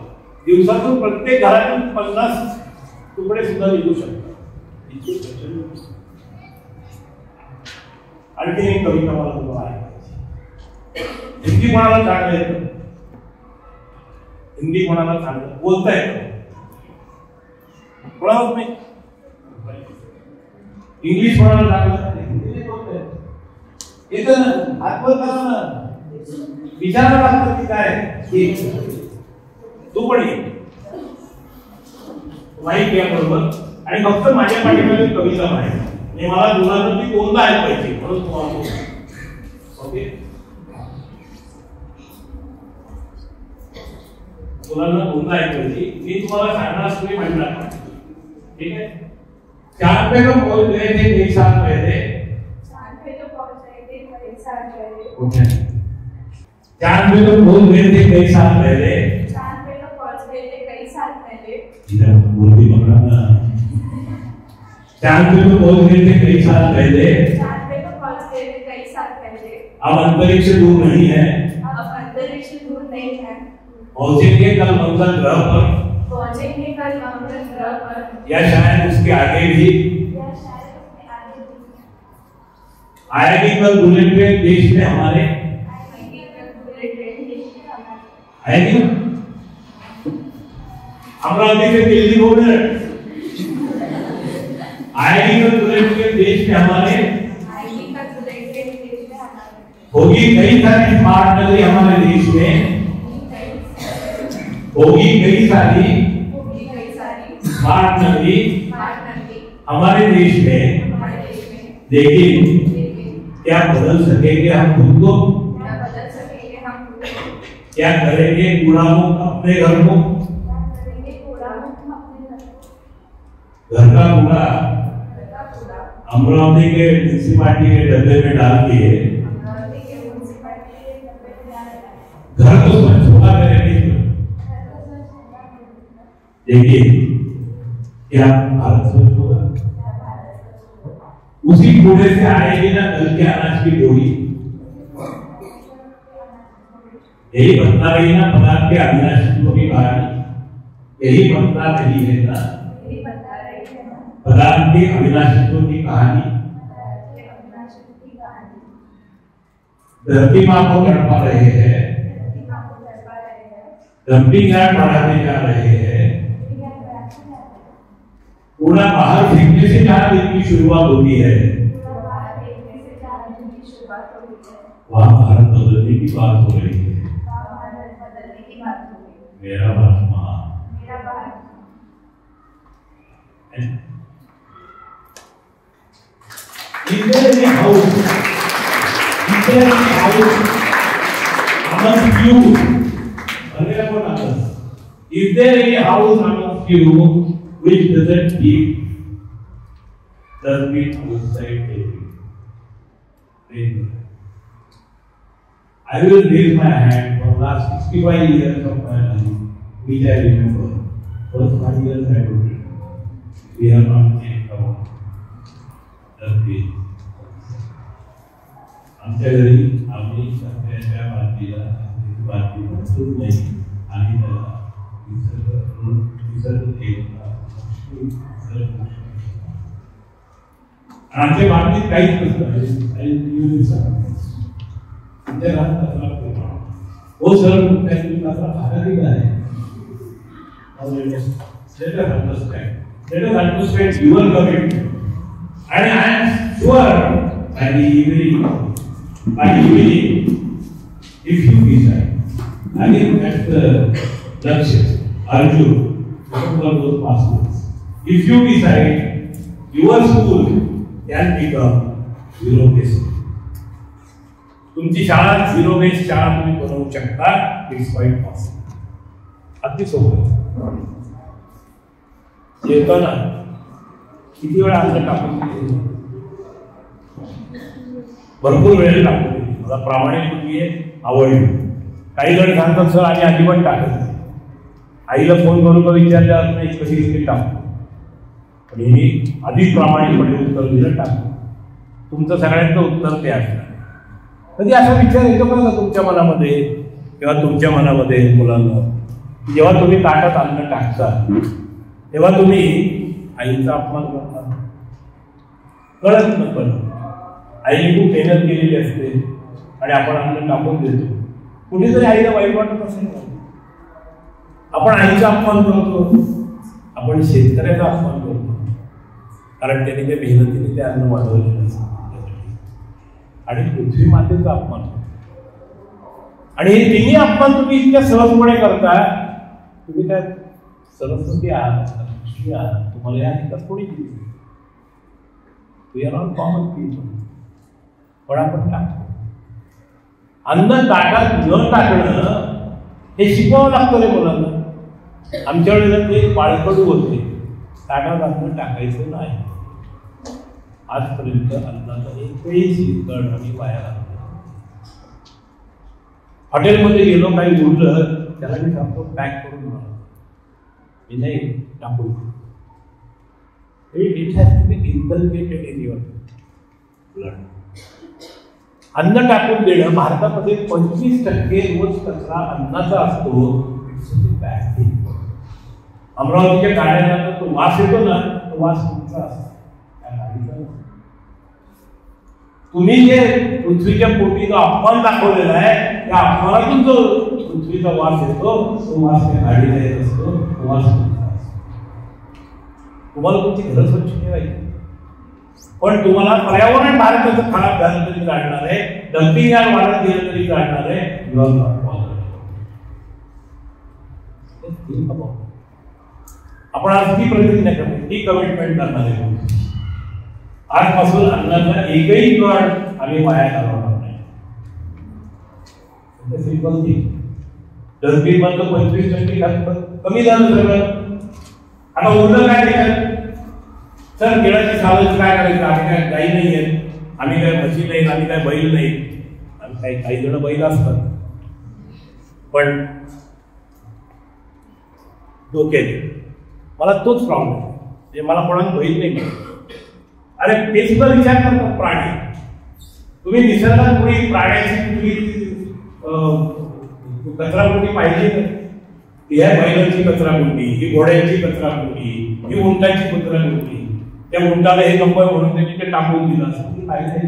[SPEAKER 1] दिवसातून प्रत्येक घरातून 50 तुकडे सुद्धा निघू शकतात. आणखी एक कविता मला तुम्हाला ऐकायची. हिंदी कोणाला चांगलं येतं? हिंदी कोणाला चांगलं बोलता येतं? कोणालाच नाही. इंग्लिश कोणाला चांगलं? हिंदी बोलता येतं. येतं ना, आत्महत्या करा ना, विचारायला लागतं की काय तू पण ये माहिती घ्या बरोबर. आणि फक्त माझ्या पाठीमागे कविता माहिती, मला दुरात ती कोणता ऐकायची म्हणून तुम्हाला. ओके, मुलांना कोणता ऐकायची मी तुम्हाला सांगणार तुम्ही म्हणणार. ठीक है. 4 पे तो बोल रहे थे कई साल पहले,
[SPEAKER 4] 4 पे तो पहुंच रहे थे कई साल पहले.
[SPEAKER 1] ओके, 4 पे तो बोल रहे थे कई साल पहले,
[SPEAKER 4] 4 पे तो पहुंच गए थे कई साल पहले.
[SPEAKER 1] इधर बोल भी पकड़ना. 4 पे तो बोल रहे थे कई साल पहले,
[SPEAKER 4] 4 पे तो पहुंच गए थे कई साल पहले.
[SPEAKER 1] अब अंतरिक्ष दूर नहीं है,
[SPEAKER 4] अब अंतरिक्ष दूर नहीं है.
[SPEAKER 1] पहुंचेंगे कल मंगल ग्रह पर,
[SPEAKER 4] पहुंचेंगे कल मंगल ग्रह पर,
[SPEAKER 1] या शायद उसके आगे भी,
[SPEAKER 4] या शायद उसके आगे भी.
[SPEAKER 1] आएगी कल बुलेट ट्रेन देश में हमारे,
[SPEAKER 4] आएगी कल बुलेट ट्रेन देश में हमारे.
[SPEAKER 1] आएगी अमरावती से दिल्ली रोड आएगी तो तुझे देश में हमारे
[SPEAKER 2] आएगी का तुझे देश में हमारे
[SPEAKER 1] होगी कई सारी स्मार्ट नगरी हमारे देश में, होगी कई सारी स्मार्ट नगरी हमारे देश में, लेकिन क्या बदल सकेंगे हम खुद को? क्या करेंगे कूड़ा मुक्त अपने घर को? घर का कूड़ा अमरावती के म्यूनिसिपालिटी के डब्बे में डाल के घर को स्वच्छ होगा करेंगे, लेकिन क्या भारत स्वच्छ होगा? उसी कूड़े से आएगी ना कल के अनाज की बोरी। यही बता रही ना पदार्थ के अविनाशित्व की कहानी, यही बता रही है ना पदार्थ के अविनाशित्व की कहानी। धरती मां को तड़पा रहे हैं, डंपिंग यार्ड बढ़ाने जा रहे हैं, कूड़ा बाहर फेंकने से 4 दिन की शुरुआत होती है, वहां भारत बदलने की बात हो रही है। मेरा भारत महान। Is there any house amongst you? Is there any house amongst you which doesn't keep dustbin outside daily? I will raise my hand for last 65 years of my life, which I remember. First 5 years I would read. We have not changed our dustbin. आमच्या घरी आम्ही सगळ्याच्या बातमी भरपूर नाही आणि त्याला आमच्या बाबतीत काहीच नसतं. वो sir let us understand your commitment, and I am sure by the evening, if you decide, I think that's the Lakshya, Arjun, one of those pathways. If you decide, your school can become zero waste. तुमची शाळा झिरो वेस्ट शाळा तुम्ही बनवू शकता. It's quite possible. अगदी सोपं. जेवताना किती वेळा अन्न टाकून भरपूर वेळ टाकून मला प्रामाणिक मुलगी आहे, आवडली. काही जण सांगतात सर आम्ही अजिबात टाकत नाही. आईला फोन करून तो विचारल्यावर नाही कशी टाकतो, पण मी आधीच प्रामाणिकपणे उत्तर दिलं टाकतो. तुमचं सगळ्यांचं उत्तर ते असणार. कधी असा विचार येतो का तुमच्या मनामध्ये किंवा तुमच्या मनामध्ये मुलांना, जेव्हा तुम्ही ताटात अन्न टाकता तेव्हा तुम्ही आईचा अपमान करता? कळत नकळत आईने खूप मेहनत केलेली असते आणि आपण अन्न टाकून देतो. कुठेतरी आईला वाईट वाटत असेल ना. आपण आईचा अपमान करतो, आपण शेतकऱ्याचा अपमान करतो, कारण त्याने त्या मेहनतीने ते अन्न वाढवलेलं असतं आणि पृथ्वी मातेचा अपमान. आणि हे तिन्ही अपमान तुम्ही इतक्या सहजपणे करता. तुम्ही त्यात सरस्वती आहात, लक्ष्मी आहात, तुम्हाला या ठिकाणी कोणी दिली. We are all common people. पण आपण टाकतो. अन्न ताटात न टाकणं हे शिकवावं लागतं रे मुलांना. आमच्या वेळेला ते बाळकडू होते, ताटात अन्न टाकायचं नाही. आजपर्यंत अन्नाचा एकही शिकण आम्ही वाया घालतो. हॉटेलमध्ये गेलो, काही उरलं त्याला मी सांगतो पॅक करून मला, मी नाही टाकून. It has to be inculcated in your blood. अन्न टाकून देणं. भारतामध्ये 25% रोज कचरा अन्नाचा असतो. It's a bad thing. अमरावतीच्या गाड्यांना तो वास येतो ना, तो वास तुमचा असतो. तुम्ही जे पृथ्वीच्या पोटी जो अपमान दाखवलेला आहे, त्या अपमानातून जो पृथ्वीचा वास येतो, तो वास त्या गाडीला येत असतो. तो वास तुमचा असतो. तुम्हाला तुमची घरं स्वच्छ ठेवायची, पण तुम्हाला पर्यावरण भारताचं खराब झालं तरी चालणार आहे, डम्पिंग यार्ड वाढत गेलं तरी चालणार आहे. आपण आज ती प्रतिज्ञा करतो, ती कमिटमेंट करणार आहे. आजपासून अन्नाचा एकही कण आम्ही वाया घालवणार नाही. Simple thing. डस्टबिन मधलं 25% कमी झालं सगळं. आता उरलं काय त्याच्यात? सर केळाची सावज काय करायचं? आम्ही काय गाई नाही आहेत, आम्ही काय म्हशी नाहीत, आम्ही काय बैल नाहीत. आम्ही काही जण बैल असतात पण डोक्याने मला तोच प्रॉब्लेम आहे. मला कोणाला बैल नाही. अरे ते सुद्धा विचार करतात प्राणी. तुम्ही निसर्गात कोणी प्राण्याची तुम्ही कचराकुंडी पाहिजे का? ह्या बैलांची कचराकुंडी, ही घोड्यांची कचराकुंडी, ही उंटाची कचराकुंडी, त्या उंटाला हे कंपय म्हणून त्यांनी ते टाकून दिलं असं तुम्ही पाहिजे.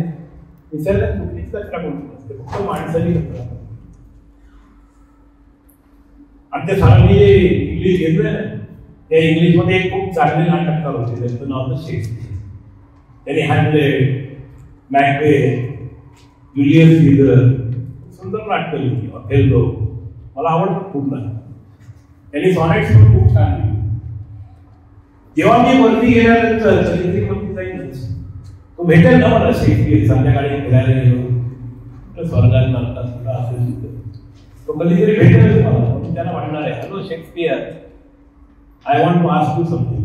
[SPEAKER 1] निसर्गात कुठलीच कचराकुंडी नसते, फक्त माणसाची कचरा. आणि ते सरांनी जे इंग्लिश घेतलंय ना, त्या इंग्लिशमध्ये एक खूप चांगले नाटककार होते, त्यांचं नाव होतं शेक्सपियर. त्यांनी हॅमलेट, मॅकबेथ, जुलियस सीझर सुंदर नाटकं लिहिली. ऑथेल्लो मला आवडतं खूप नाटक. त्यांनी सॉनेट्स पण खूप छान लिहिली. जेव्हा मी वरती गेल्यानंतर चरित्रीवरती जाईनच, तो भेटेल ना मला शेक्सपियर. संध्याकाळी फिरायला गेलो स्वर्गात नरकात सुद्धा असेल तो कधीतरी भेटेल मला. म्हणून त्यांना म्हणणार आहे, hello Shakespeare, I want to ask you something.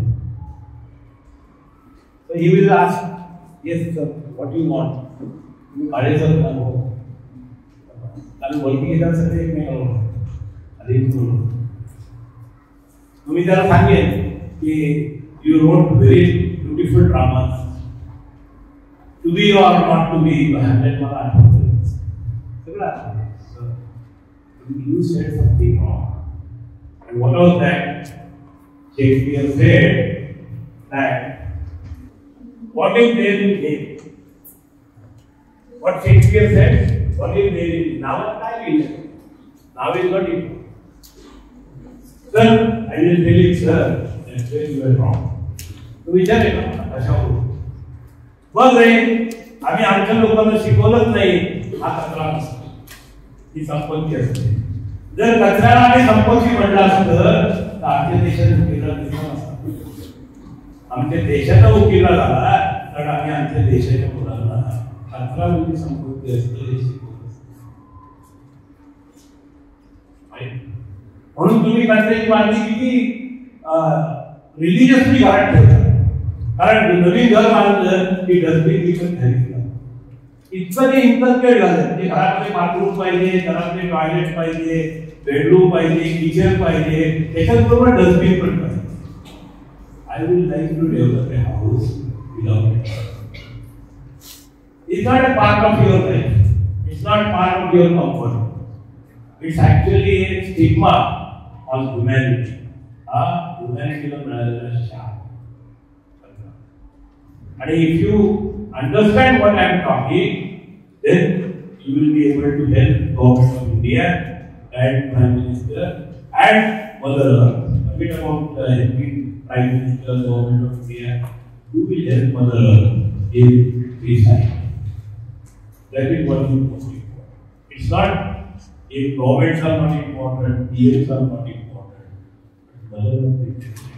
[SPEAKER 1] So he will ask, yes sir, what do you want? Kale sir कारण वरती घेण्यासाठी एक नाही आधी तुम्ही त्याला सांगेल की you wrote very beautiful dramas, to be और नॉट टू बी. मला आठवतं सगळं. You said something wrong. And what was that? Shakespeare said that what is there in him? What Shakespeare said? What is there in him? Now I will. Now is not it. Sir, I will tell you, sir, that's where you are wrong. तो विचार आहे ना अशा बघ रे, आम्ही आमच्या लोकांना शिकवलंच नाही हा कचरा नसतो, ही संपत्ती असते. जर कचरा आणि संपत्ती म्हटलं असतं तर आमच्या देशात उकिला दिसला नसता. आमच्या देशाचा उकिला झाला कारण आम्ही आमच्या देशाच्या मुलांना कचरा म्हणजे संपत्ती असते हे शिकवलं. म्हणून तुम्ही कचऱ्याची बांधली किती रिलिजियसली घरात ठेवता. कारण नवीन घर बांधलं की डस्टबिन विकत घ्यावी. इतकं ते इंटरकेट झालं की घरामध्ये बाथरूम पाहिजे, घरामध्ये टॉयलेट पाहिजे, बेडरूम पाहिजे, किचन पाहिजे, त्याच्याबरोबर डस्टबिन पण पाहिजे. I will like to develop a house without it. It's not a part of your life, it's not part of your comfort. It's actually a stigma on humanity. हा ह्युमॅनिटीला मिळालेला शाप. And if you understand what I am talking, then you will be able to help Government of India and Prime Minister and Mother Earth. A bit about helping Prime Minister, Government of India. You will help Mother Earth in recycling. That is what is most important. It's not if governments are not important, PMs are not important. Mother Earth is important.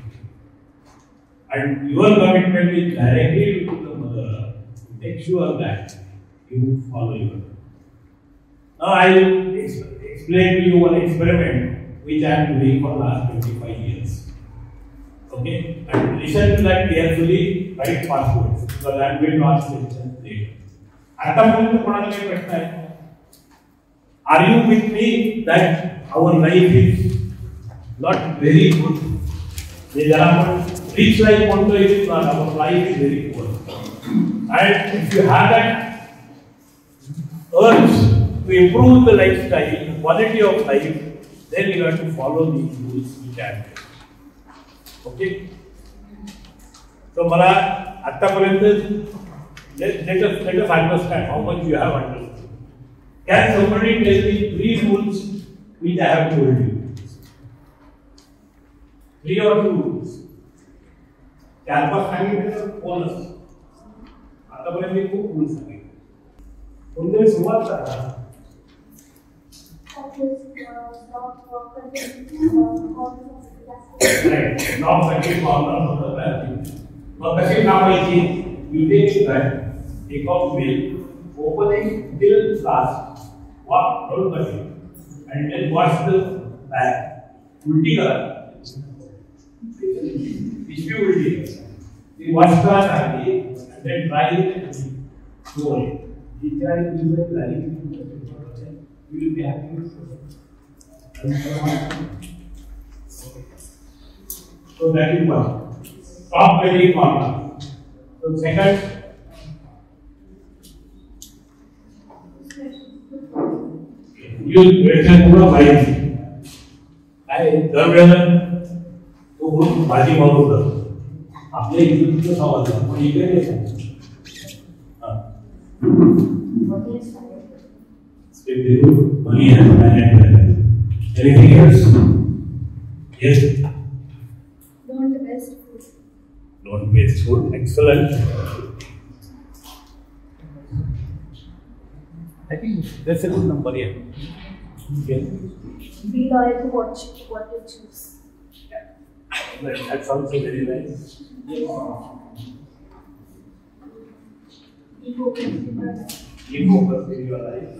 [SPEAKER 1] And your commitment is directly to the Mother Earth. Make sure that you follow your. Now I will explain to you one experiment which I am doing for the last 25 years. Okay? And listen to that carefully, write passwords because I am going to ask questions later. आतापर्यंत कोणाला काही प्रश्न आहे? Are you with me that our life is not very good? जरा आपण rich life म्हणतो, it is not. Our life is very poor. And if you have that urge to improve the lifestyle, quality of life, then you have to follow these rules which I have given. Okay? So मला आतापर्यंत let us understand how much you have understood. Can somebody tell me 3 rules which I have told you? 3 or 2 rules. 4-5 सांगितलं तर बोनस. आतापर्यंत मी खूप रूल सांगितले. कोणतरी सुरुवात करा. मग कशी कामायची? Take off milk, opening till last, walk roll कशी and then wash the bag. उलटी करा. पिशवी उलटी ती वॉश करा चांगली and then dry it slowly. इतर दिवस झाली you will be happy. So that is one. Top very corner. So second, use better पूरा पाहिजे. काय दरवेळेला तो भाजी मागवतो आपल्या इथे सवाल पण इकडे money and anything else? Yes.
[SPEAKER 4] Don't waste food.
[SPEAKER 1] Don't waste food. Excellent. I think that's a good number here. Okay.
[SPEAKER 4] Be loyal to what you choose.
[SPEAKER 1] Yeah. That sounds very nice.
[SPEAKER 4] Ego in your life.
[SPEAKER 1] Ego in your life.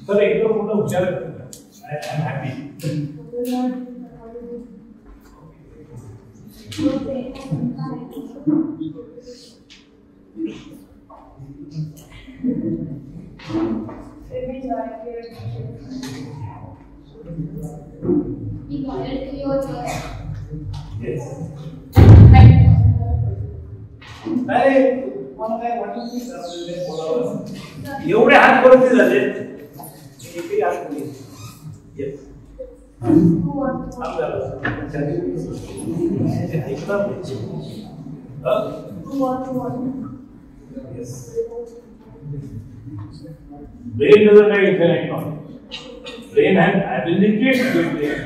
[SPEAKER 1] Sir एकदम मोठा विचार I am happy.
[SPEAKER 4] Be loyal to your choice.
[SPEAKER 1] Yes. अरे मला काय वाटत नाही एवढे हात कोणते झाले एकही हात कोणी. Yes brain doesn't have infinite knowledge. Brain has ability to get.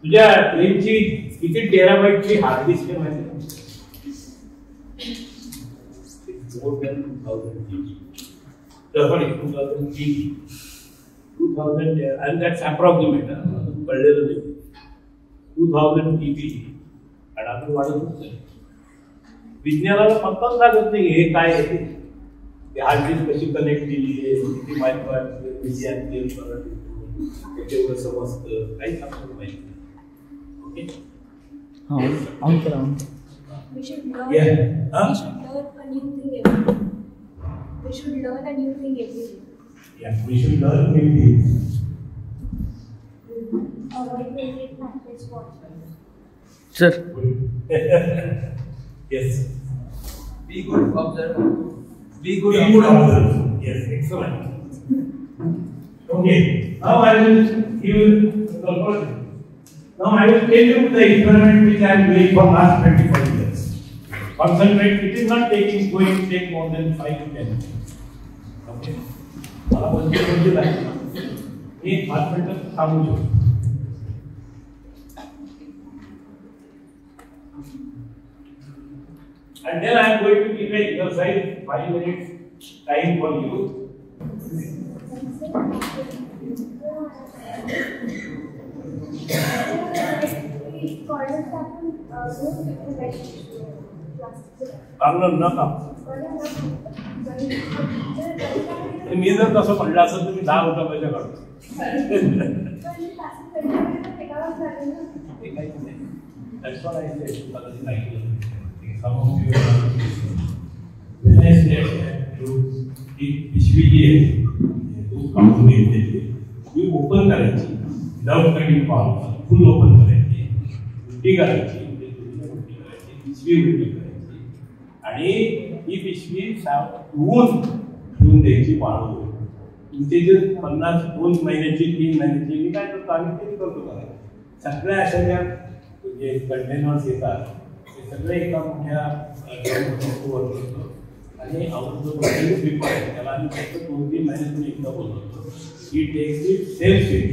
[SPEAKER 1] तुझ्या ब्रेनची किती टेराबाईटची हार्ड डिस्क आहे माहिती? more than 2000 GB. Sorry, 2000 GB. 2000 and that's approximate. कळलेलं नाही. 2000 GB आणि आपण वाढत नाही. विज्ञानाला पत्ताच लागत नाही हे काय आहे ते हार्ड डिस्क कशी कनेक्ट केली आहे किती मायक्रो विज्ञान तेवढं समजतं काहीच आपल्याला माहिती नाही. Okay
[SPEAKER 4] We should learn.
[SPEAKER 1] Yeah.
[SPEAKER 4] We should learn a new thing every day. We should learn a new thing every day.
[SPEAKER 1] Yeah, we should learn new things.
[SPEAKER 4] Avoid wasting practice water.
[SPEAKER 3] Sir.
[SPEAKER 1] Yes.
[SPEAKER 3] Be good observer. Be good
[SPEAKER 1] observer. Yes, excellent. Okay. Now I will give the conclusion. Now I will tell you the experiment which I am doing for last 25 years. Concentrate. It is not going to take more than 5 to 10 minutes. Okay. मला म्हणजे लागेल. एक 5 मिनिटं थांबू शकतो. And then I am going to give an exercise 5 minutes time for you. मी जर तसं म्हणलं असं तुम्ही 10 रुपये पैसे काढतो. That's what I said. Some of you when I said to पिशवी जी आहे तो काढून घेतलेली ती ओपन करायची विदाउट कटिंग पार्ट फुल ओपन करायची उलटी करायची पिशवी उलटी करायची आणि ही पिशवी धुवून ठेवून द्यायची वाळवून. तुमचे जे 2 महिन्याची 3 महिन्याची मी काय करतो आम्ही तेच करतो का सगळ्या अशा ज्या जे कंटेनर्स येतात ते सगळे एका मोठ्या वर करतो आणि आमचा जो पेपर आहे त्याला आम्ही फक्त 2-3 महिन्यातून एकदा बोलवतो ही टेक्स इट सेल्फ इट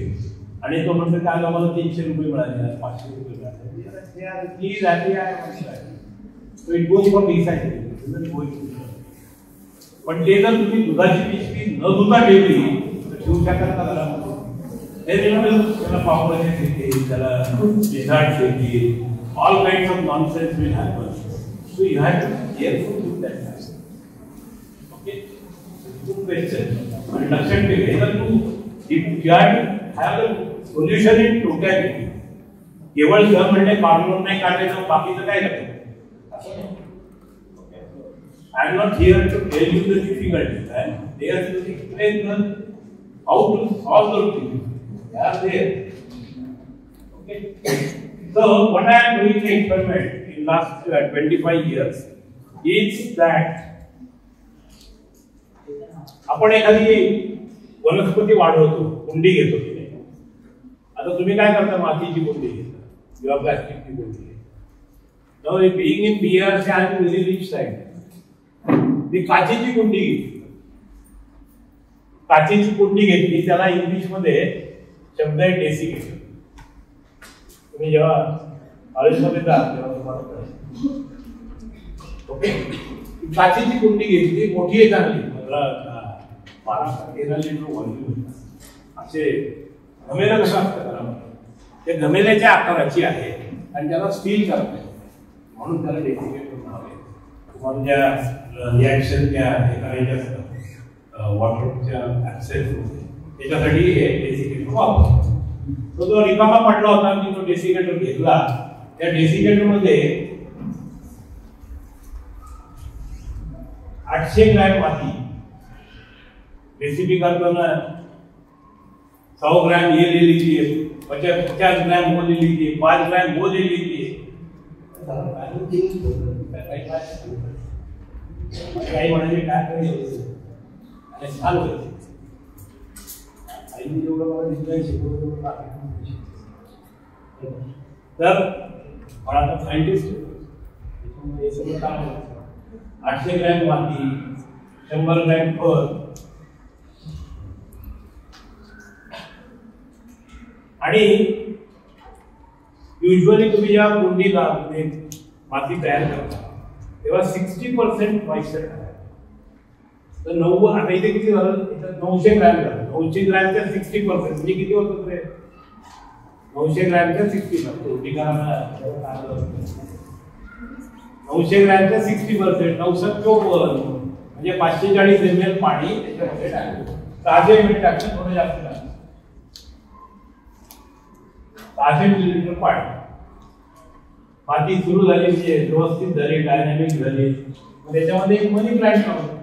[SPEAKER 1] आणि तो म्हणतो की आज आम्हाला 300 रुपये मिळाले 500 रुपये मिळाले ही झाली आहे So it goes for recycling. It doesn't go into the. पण ते जर तुम्ही दुधाची पिशवी न धुता ठेवली तर ठेवू शकत का त्याला? त्याला पावभाजी येतील, त्याला डेझर्ट येतील, all kinds of nonsense will happen. So you have to be careful with that. Okay, खूप क्वेश्चन आणि लक्षात ठेवा जर तू if you have a solution in totality, केवळ ग म्हणजे कार्बन नाही काढायचं बाकीचं काय करायचं. I am not here to tell you the difficulties. I am there to explain how to solve those things. They are there. Okay. So what I am doing the experiment in last 25 years is that आपण एखादी वनस्पती वाढवतो, कुंडी घेतो की नाही. आता तुम्ही काय करता, मातीची कुंडी घेता किंवा प्लास्टिकची कुंडी घेता. Now being in BRC I am very rich side. ती काचेची कुंडी घेतली. काचेची कुंडी घेतली, त्याला इंग्लिश मध्ये शब्द आहे डेसिकेटर. तुम्ही जेव्हा कॉलेजमध्ये जाल तेव्हा तुम्हाला कळेल. ओके, काचेची कुंडी घेतली, मोठी आहे चांगली, 12-13 लिटर व्हॉल्यूम. असे घमेलं कसं असतं, ते घमेल्याच्या आकाराची आहे आणि त्याला स्टील करते म्हणून त्याला डेसिकेटर नाव आहे. तुम्हाला ज्या रिॲक्शन ज्या हे करायचे असतात वॉटरच्या ऍक्सेस त्याच्यासाठी हे डेसिकेटर वापरतो. तो जो रिकामा पडला होता मी तो डेसिकेटर घेतला. त्या डेसिकेटर मध्ये 800 ग्रॅम माती, रेसिपी करताना 100 ग्राम ये ले लीजिए, 50 ग्राम वो ले लीजिए, 5 ग्राम वो ले लीजिए. काही म्हणाले काय करायचं आणि चालू करायचं. आईने जेवढं मला दिसलं शिकवलं तर मला आता सायंटिस्ट हे सगळं काम करायचं. 800 ग्रॅम माती, 100 ग्रॅम खत आणि युजली तुम्ही या कुंडीला माती तयार करता तेव्हा 60% मॉइश्चर आहे. तर 90 आता इथे किती झालं, इथे 900 ग्रॅम झालं. 900 ग्रॅमच्या 60% म्हणजे किती होतं ते, 900 ग्रॅमच्या 60%. 900 ग्रॅमच्या 60% 954 म्हणजे 540 ml पाणी त्याच्यामध्ये टाकलं. 600 ml टाकलं, थोडं जास्त टाकलं, 600 मिलीलिटर पाणी. माती सुरू झाली, व्यवस्थित झाली, डायनॅमिक झाली. त्याच्यामध्ये एक मनी प्लांट लावलं,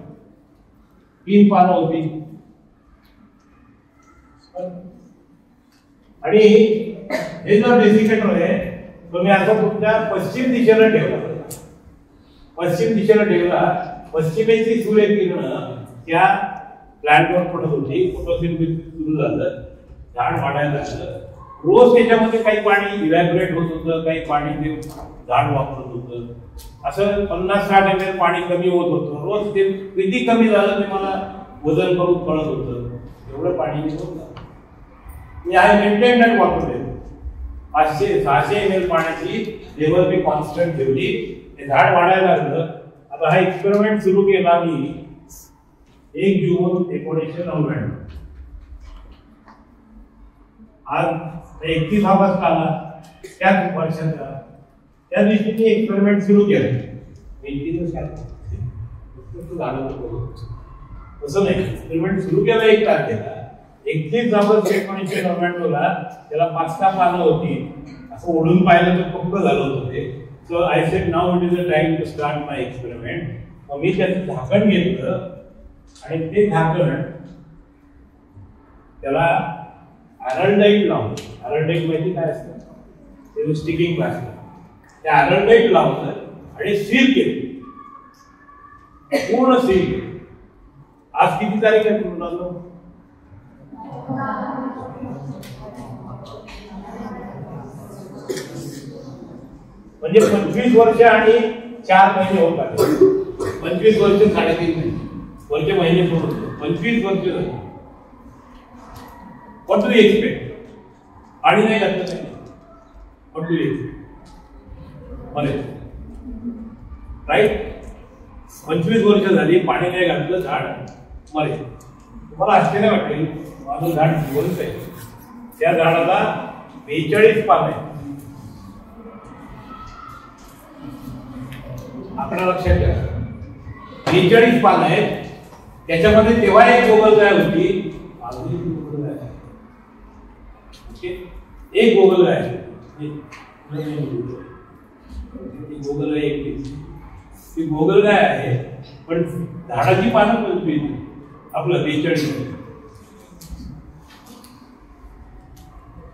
[SPEAKER 1] 3 पानं होती. आणि हे जो डेसिकेटर आहे तुम्ही आता तुमच्या पश्चिम दिशेला ठेवला. पश्चिम दिशेला ठेवला, पश्चिमेची सूर्यकिरण त्या प्लांटवर पडत होती. फोटोसिंथेसिस सुरू झालं, झाड वाढायला लागलं. रोज त्याच्यामध्ये काही पाणी इव्हॅपोरेट होत होतं, काही पाणी ते झाड वापरत होतं. असं 50-60 ml पाणी कमी होत होतं. रोज ते किती कमी झालं ते मला वजन करून कळत होतं. एवढं पाणी होतं. मी I maintain that water level. 500-600 ml पाण्याची लेवल मी कॉन्स्टंट ठेवली. ते झाड वाढायला लागलं. आता हा एक्सपेरिमेंट सुरू केला मी 1 जून 1999. आज 31 ऑगस्ट आला त्याच वर्षाचा. त्या दिवशी मी एक्सपेरिमेंट सुरू केलं. तसं नाही, एक्सपेरिमेंट सुरू केलं 1 तारखेला. 31 ऑगस्ट 1999ला त्याला 5-6 पानं होती. असं ओढून पाहिलं तर पक्क झालं होतं ते. So I said now it is a time to start my experiment. मग मी त्याचं झाकण घेतलं आणि ते झाकण त्याला आरल्डाईट लावलं. आरल्डाईट माहिती काय असतं, ते स्टिकिंग प्लास्टिक. ते आरल्डाईट लावलं आणि सील केलं, पूर्ण सील केलं. आज किती तारीख आहे मुलांना? म्हणजे 25 वर्ष आणि 4 महिने होत आले. 25 वर्ष 3.5 महिने वरचे महिने पूर्ण 25 वर्ष झाले. What do you expect? आणि नाही लागतं नाही. What do you expect? Right. 25 वर्ष झाली पाणी नाही घातलं, झाड मरेल. तुम्हाला आश्चर्य वाटेल, माझं झाड जिवंत आहे. त्या झाडाला 42 पान आहे. आकडा लक्षात घ्या, 42 पान आहेत. त्याच्यामध्ये तेव्हा एक गोगलगाय होती, अजून एक गोगलगाय आहे. एक गोगलगाय आहे, गोगलगाय एक, ती गोगलगाय आहे. पण झाडाची पानं 25, आपलं 42.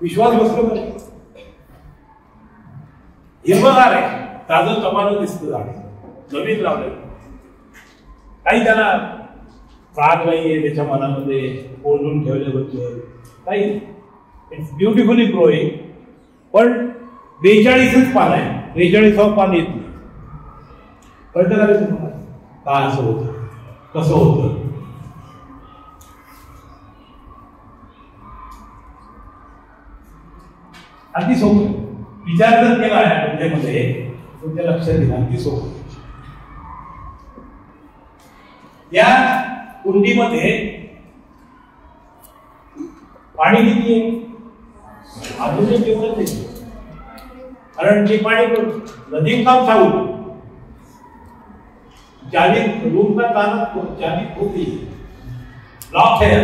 [SPEAKER 1] विश्वास बसलो का? हिरवगार आहे, ताजं तमानं दिसतं झाड, नवीन लावलं. काही त्याला राग नाहीये त्याच्या मनामध्ये, कोंडून ठेवल्याबद्दल काही. It's beautifully growing. पण 42च पान आहे, 43व पान येत नाही. कळतं का तुम्हाला का असं होतं, कसं होतं? अगदी सोपं. विचार जर केला त्यामध्ये तुमच्या लक्षात येईल, अगदी सोपं. या कुंडीमध्ये पाणी किती आहे? अजूनही तेवढंच आहे. कारण ते पाणी नदी काम सांगू रूम का ताना चाबी खोती, लॉक है.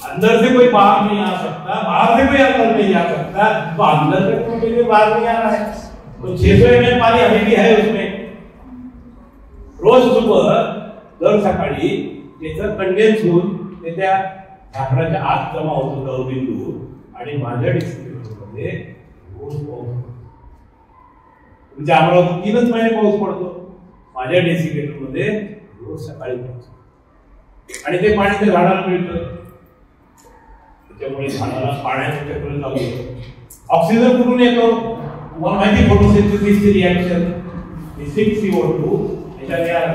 [SPEAKER 1] अंदर से कोई बाहर नहीं आ सकता, बाहर से कोई अंदर नहीं आ सकता. तो अंदर से कोई भी बाहर नहीं आ रहा है. तो 600 ml पानी अभी भी है उसमें. रोज सुबह दर सकाळी त्याचं कंडेन्स होऊन ते त्या झाकणाच्या आत जमा होतो द्रवबिंदू. आणि माझ्या डिस्ट्रिब्युटरमध्ये रोज पाऊस. तुमच्या अमरावतीत 3च महिने पाऊस पडतो. माझ्या डेसिकेटर मध्ये रोज सकाळी पाऊस. आणि ते पाणी त्या झाडाला मिळतं. त्याच्यामुळे झाडाला पाण्याचं चक्र चालू होतं. ऑक्सिजन कुठून येतो? तुम्हाला माहिती, फोटोसिंथेसिसची रिॲक्शन 6CO2. त्याच्यात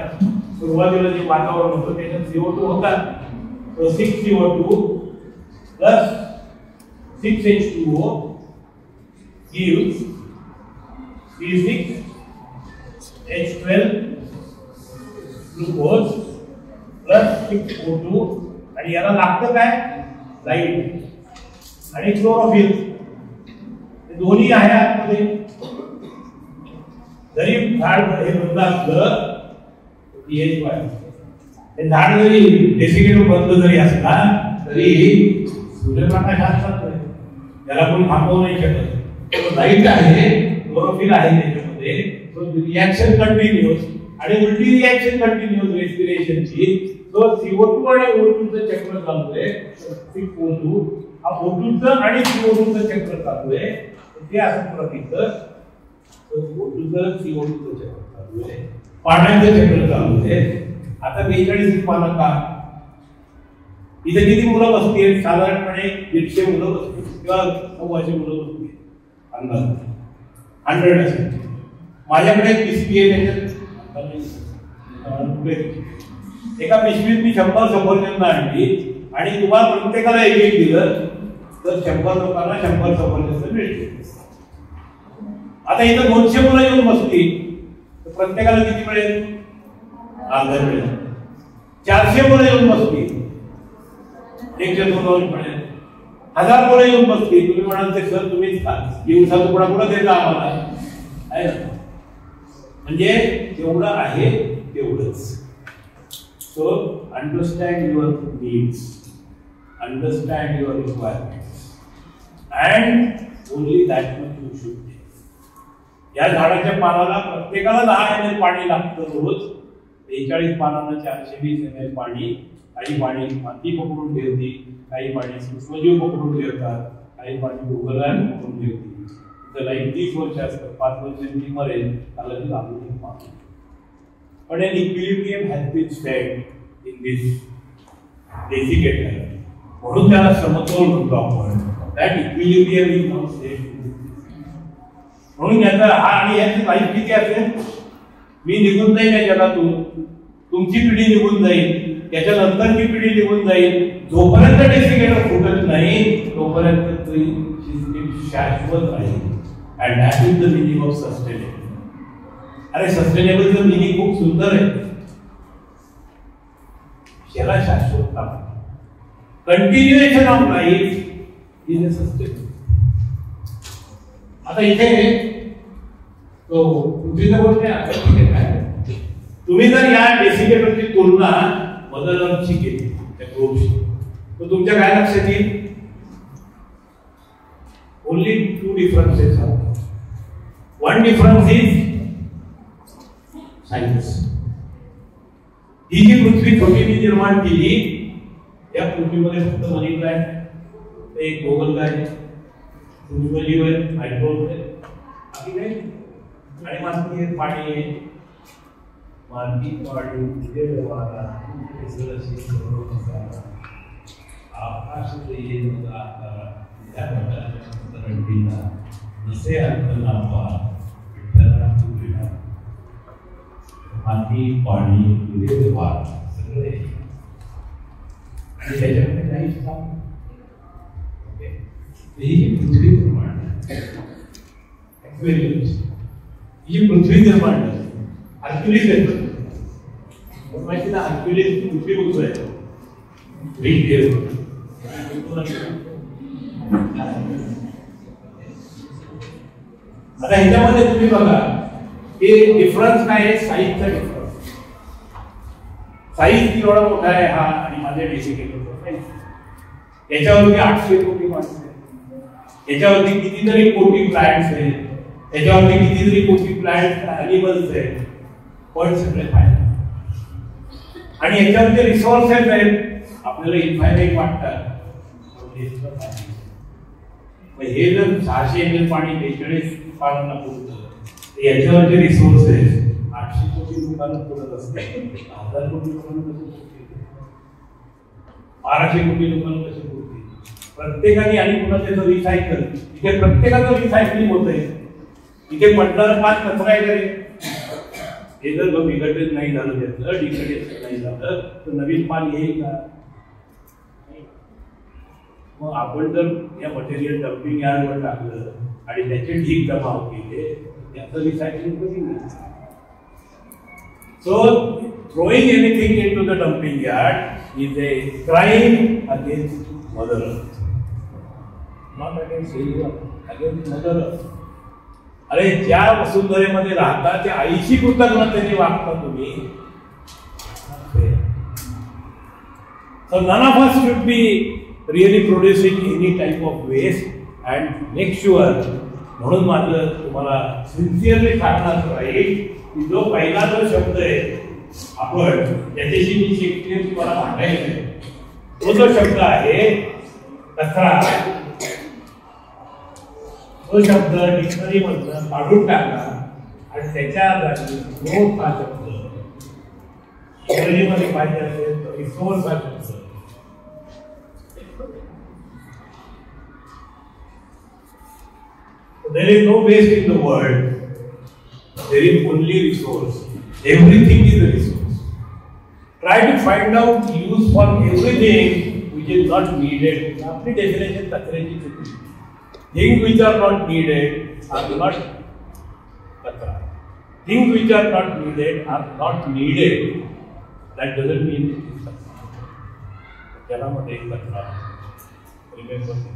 [SPEAKER 1] सुरुवातीला जे वातावरण होतं त्याच्यात CO2 होता. तो 6CO2 plus 6H2O gives C6H12 glucose plus 6O2. आणि याला लागतं काय? लाईट आणि क्लोरोफिल. दोन्ही आहे आतमध्ये. जरी झाड हे बंद असलं हे झाड जरी डेसिकेटर बंद जरी असला तरी सूर्यप्रकाश असतात, त्याला कोणी थांबवू नाही शकत. लाईट आहे, क्लोरोफिल आहे त्याच्यामध्ये. रिॲक्शन कंटिन्यूअस आणि उलटी रिॲक्शन कंटिन्यूअस रेस्पिरेशनची. तो CO2 आणि O2 चं चक्र चालू आहे. 6O2 हा O2 चं आणि CO2 चं चक्र चालू आहे. ते असं प्रतीचं O2 चं CO2 चं चक्र चालू आहे. पाण्याचं चक्र चालू आहे. आता 42 पानं का? इथे किती मुलं बसतील? साधारणपणे 150 मुलं बसतील किंवा 100 मुलं बसतील अंदाज. 100 असेल. माझ्याकडे एक पिशवी आहे, त्याच्यात एका पिशवीत मी 100 सफरचंद आणली आणि तुम्हाला प्रत्येकाला एक दिलं तर 100 लोकांना 100 सफरचंद मिळतील. आता इथं 200 मुलं येऊन बसतील तर प्रत्येकाला किती मिळेल? अर्धा मिळेल. 400 मुलं येऊन बसतील 102 मिळेल. 1000 मुलं येऊन बसतील. तुम्ही म्हणाल ते सर तुम्हीच खा, दिवसाचं पुढा पुढं देता आम्हाला, आहे ना? म्हणजे जेवढं आहे तेवढंच. So understand your needs, understand your requirements, and only that much you should take. या झाडाच्या पानाला प्रत्येकाला 10 ml पाणी लागतं रोज. 43 पानांना 420 ml पाणी. काही पाणी माती पकडून ठेवती, काही पाणी सूक्ष्मजीव पकडून ठेवतात, काही पाणी गोगलगाय पकडून ठेवती. त्याला 30 वर्ष असतं, 5 वर्षांनी मरेल त्याला ती लागून पाणी. But an equilibrium has been set in this desiccator. म्हणून त्याला समतोल म्हणतो आपण. That equilibrium is now set. म्हणून याचा हा आणि याची लाईफ किती असेल? मी निघून जाईन या जगातून, तुमची पिढी निघून जाईल, त्याच्यानंतरची पिढी निघून जाईल. जोपर्यंत डेसिकेटर फुटत नाही तोपर्यंत सिस्टीम शाश्वत राहील. And that is the meaning of sustainability. अरे सस्टेनेबलचं मिनिंग खूप सुंदर आहे. याला शाश्वतता, continuation of life is a sustainable. आता इथे तो पृथ्वीचा बोलते काय, तुम्ही जर या डेसिकेटरची तुलना मदर अर्थची केली त्या ग्रोपशी, तर तुमच्या काय लक्षात येईल? ओनली 2 डिफरन्सेस आहेत. One difference is science. ही जी पृथ्वी छोटी निर्माण केली, या पृथ्वीमध्ये फक्त मनी प्लॅन्ट, एक गोगल गाय, उज्ज्वली आहे, हायड्रोल आहे, बाकी काही आणि माती आहे, पाणी आहे, माती पाणी वारा आकाश त्या प्रकारच्या जसे अर्थ नावा विठ्ठला माती पाणी वारा सगळे आणि त्याच्यामध्ये काही काम. ही पृथ्वी निर्माण ही पृथ्वी निर्माण हर्क्युलिस येतो माहिती ना, हर्क्युलिस पृथ्वी उचलाय आता ह्याच्यामध्ये तुम्ही बघा की डिफरन्स काय आहे, साईजचा डिफरन्स. साईज एवढा मोठा आहे हा आणि माझे डेसिकेटर याच्यावरती 800 कोटी माणसं आहेत, याच्यावरती कितीतरी कोटी प्लांट्स आहेत, याच्यावरती कितीतरी कोटी प्लांट ॲनिमल्स आहेत, पण सगळे फायदे आणि याच्यावरचे रिसोर्सेस आहेत आपल्याला इन्फायनाईट वाटतात. हे जर 600 ml पाणी 42 पानांना पुरतं, याच्यावरचे रिसोर्सेस 800 कोटी लोकांना पुरत असते, 1000 कोटी लोकांना कसं पुरते, 1200 कोटी लोकांना कसे पुरते. प्रत्येकाने आणि पुन्हा त्याचं रिसायकल, इथे प्रत्येकाचं रिसायकलिंग होत आहे. इथे पडणारं पान कचरा आहे तरी हे जर विघटित नाही झालं, त्यातलं डिग्रेडेशन नाही झालं तर नवीन पान येईल का? मग आपण जर या मटेरियल डम्पिंग यार्डवर टाकलं आणि त्याचे ढीग जमाव केले, त्याचं रिसायकलिंग कधी नाही. So throwing anything into the dumping yard is a crime against Mother Earth, not against anyone, against Mother Earth. अरे ज्या वसुंधरेमध्ये राहता त्या आईशी कृतज्ञतेने वागता तुम्ही. So none of us should be really producing any type of waste and make sure. म्हणून माझं तुम्हाला सिन्सिअरली सांगणार राहील की जो पहिला जो शब्द आहे आपण त्याच्याशी मी शेक्सपियरची मला भांडायचं आहे, तो जो शब्द आहे कचरा, तो शब्द डिक्शनरी मधून काढून टाकला आणि त्याच्या जागी ग्रोथ हा शब्द इंग्रजीमध्ये पाहिजे असेल तर रिसोर्स हा शब्द. There is no waste in the world. There is only resource. Everything is a resource. Try to find out use for everything which is not needed. आपली डेफिनेशन कचऱ्याची चुकी. Things which are not needed are not katra. Things which are not needed are not needed. That doesn't mean it is katra. जलामध्ये कचरा. Remember this.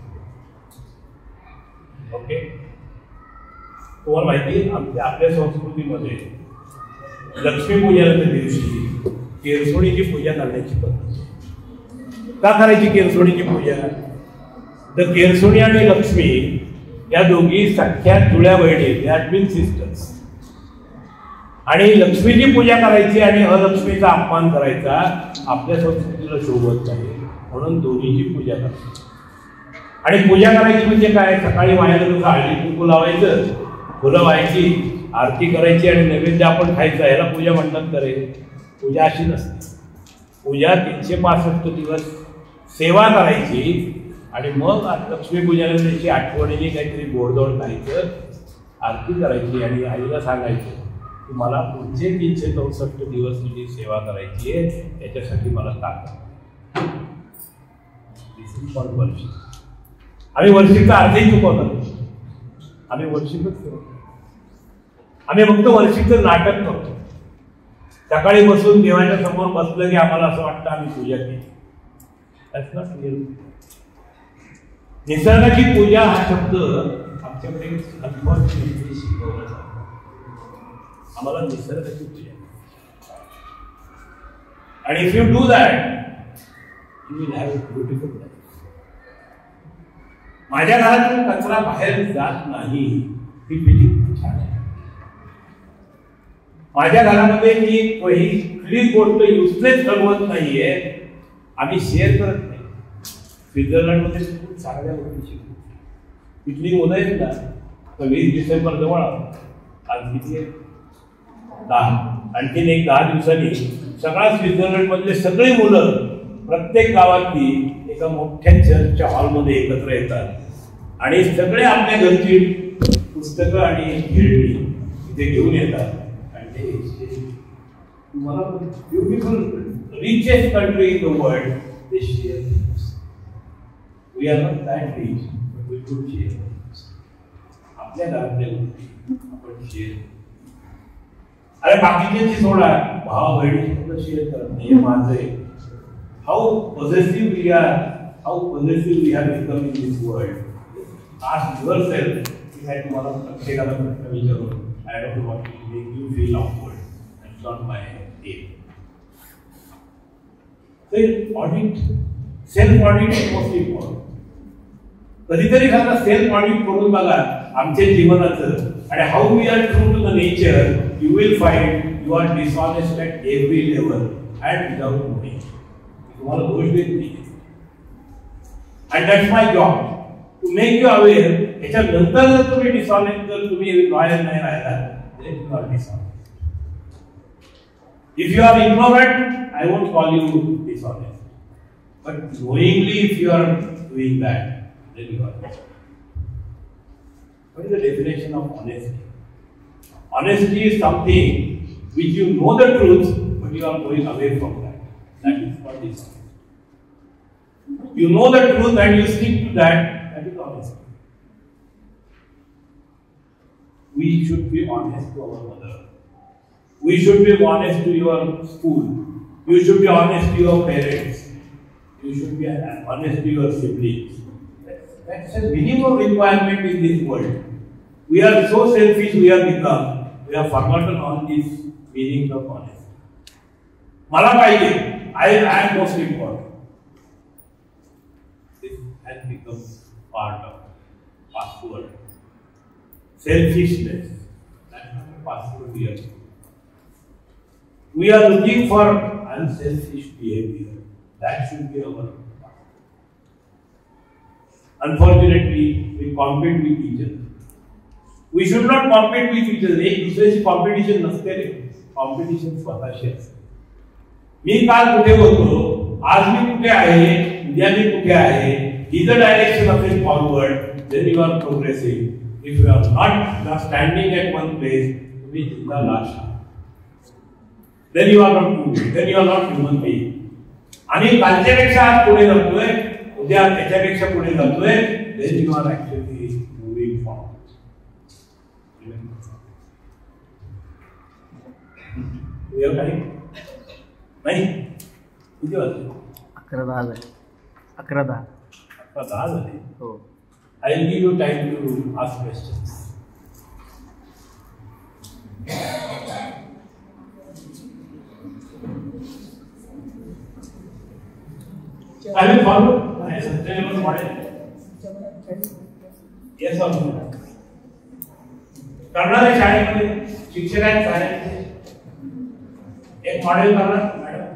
[SPEAKER 1] Okay. तुम्हाला माहिती आमच्या आपल्या संस्कृतीमध्ये लक्ष्मीपूजनाच्या दिवशी केरसोणीची पूजा करण्याची पद्धत. का करायची केरसोणीची पूजा? तर केरसोणी आणि लक्ष्मी या दोघी सख्या जुळ्या बहिणी, दे आर ट्विन सिस्टर्स, आणि लक्ष्मीची पूजा करायची आणि अलक्ष्मीचा अपमान करायचा आपल्या संस्कृतीला शोभत नाही, म्हणून दोन्हीची पूजा करायची. आणि पूजा करायची म्हणजे काय? सकाळी वायाला हळदी कुंकू लावायचं, फुलं व्हायची, आरती करायची आणि नैवेद्य आपण खायचा, याला पूजा म्हणतात. करे पूजा अशी नसते. पूजा 365 दिवस सेवा करायची आणि मग लक्ष्मीपूजनाच्या दिवशी आठवणीने काहीतरी गोडधोड खायचं, आरती करायची आणि आईला सांगायचं की मला पुढचे 364 दिवस तुझी सेवा करायची आहे, त्याच्यासाठी मला ताकद. आम्ही वर्षिकचा अर्धही चुकवतो, आम्ही वर्षिकच करतो. आम्ही फक्त वर्षीचं नाटक करतो. सकाळी बसून देवाच्या समोर बसलं की आम्हाला असं वाटतं आम्ही पूजा केली. That's not real. निसर्गाची पूजा हा शब्द आमच्याकडे अनफॉर्च्युनेटली शिकवला जातो. आम्हाला निसर्गाची पूजा आणि if you do that you will have a beautiful life. माझ्या घरातून कचरा बाहेर जात नाही ही फिलिंग छान आहे. माझ्या घरामध्ये मी कुठली गोष्ट युजलेस ठरवत नाहीये, आम्ही शेअर करत नाही. स्वित्झर्लंडमध्ये खूप चांगल्या गोष्टी शिकतो. तिथली मुलं आहेत ना, 20 डिसेंबर जवळ आज किती आहे 10, आणखीन एक 10 दिवसांनी सगळ्या स्वित्झर्लंडमधले सगळी मुलं प्रत्येक गावातली एका मोठ्या चर्चच्या हॉलमध्ये एकत्र येतात आणि सगळे आपल्या घरची पुस्तकं आणि खेळणी इथे घेऊन येतात. तुम्हाला beautiful richest country in the world they share. We are not that rich but we could share. आपल्या घरातल्या गोष्टी आपण शेअर. अरे बाकीच्यांची सोडा, भावा बहिणीची सुद्धा शेअर करत नाही. माझं आहे. How positive we are, how positive we have become in this world. Ask yourself की काय तुम्हाला प्रत्येकाला प्रश्न विचारून I don't want to make you feel awkward. That's not my aim. So audit, self-audit is most important. कधीतरी खरं self-audit करून बघा आमच्या जीवनाचं आणि how we are true to the nature. You will find you are dishonest at every level and without knowing. तुम्हाला दोष देत नाही. And that's my job to make you aware. याच्यानंतर जर तुम्ही डिसऑनेस्ट, जर तुम्ही लॉयल नाही राहिला then you are dishonest. If you are ignorant, I won't call you dishonest. But knowingly, if you are doing that, then you are dishonest. What is the definition of honesty? Honesty is something which you know the truth, but you are going away from that. That is not dishonest. You know the truth and you stick to that. That is honesty. We should be honest to our mother. We should be honest to your school. You should be honest to your parents. You should be honest to your siblings. That's a minimum requirement in this world. We are so selfish we have become. We have forgotten all these meanings of honesty. Mala pahiye. I am most important. This has become part of password. Selfishness. That's not a password here. We are looking for unselfish behavior. That should be our password. Unfortunately, we compete with each other. We should not compete with each other. एक दुसऱ्याची कॉम्पिटिशन नसते रे. कॉम्पिटिशन स्वतःशी असते. मी काल कुठे होतो, आज मी कुठे आहे, उद्या मी कुठे आहे. Is the direction of it forward? Then you are progressing. If you are not standing at one place, you will be lost. Then you are not moving. Then you are not human being. आणि कालच्यापेक्षा आज पुढे जातोय, उद्या त्याच्यापेक्षा पुढे जातोय. Then you are actually moving forward. You have time? नाही? किती वाजले?
[SPEAKER 3] 11:10 झाले. 11:10.
[SPEAKER 1] 11:10 झाले.
[SPEAKER 3] हो.
[SPEAKER 1] I will give you time to ask questions. I will follow my sustainable model. Yes or no? करणार आहे शाळेमध्ये शिक्षकांनी सांगितले एक मॉडेल करणार मॅडम,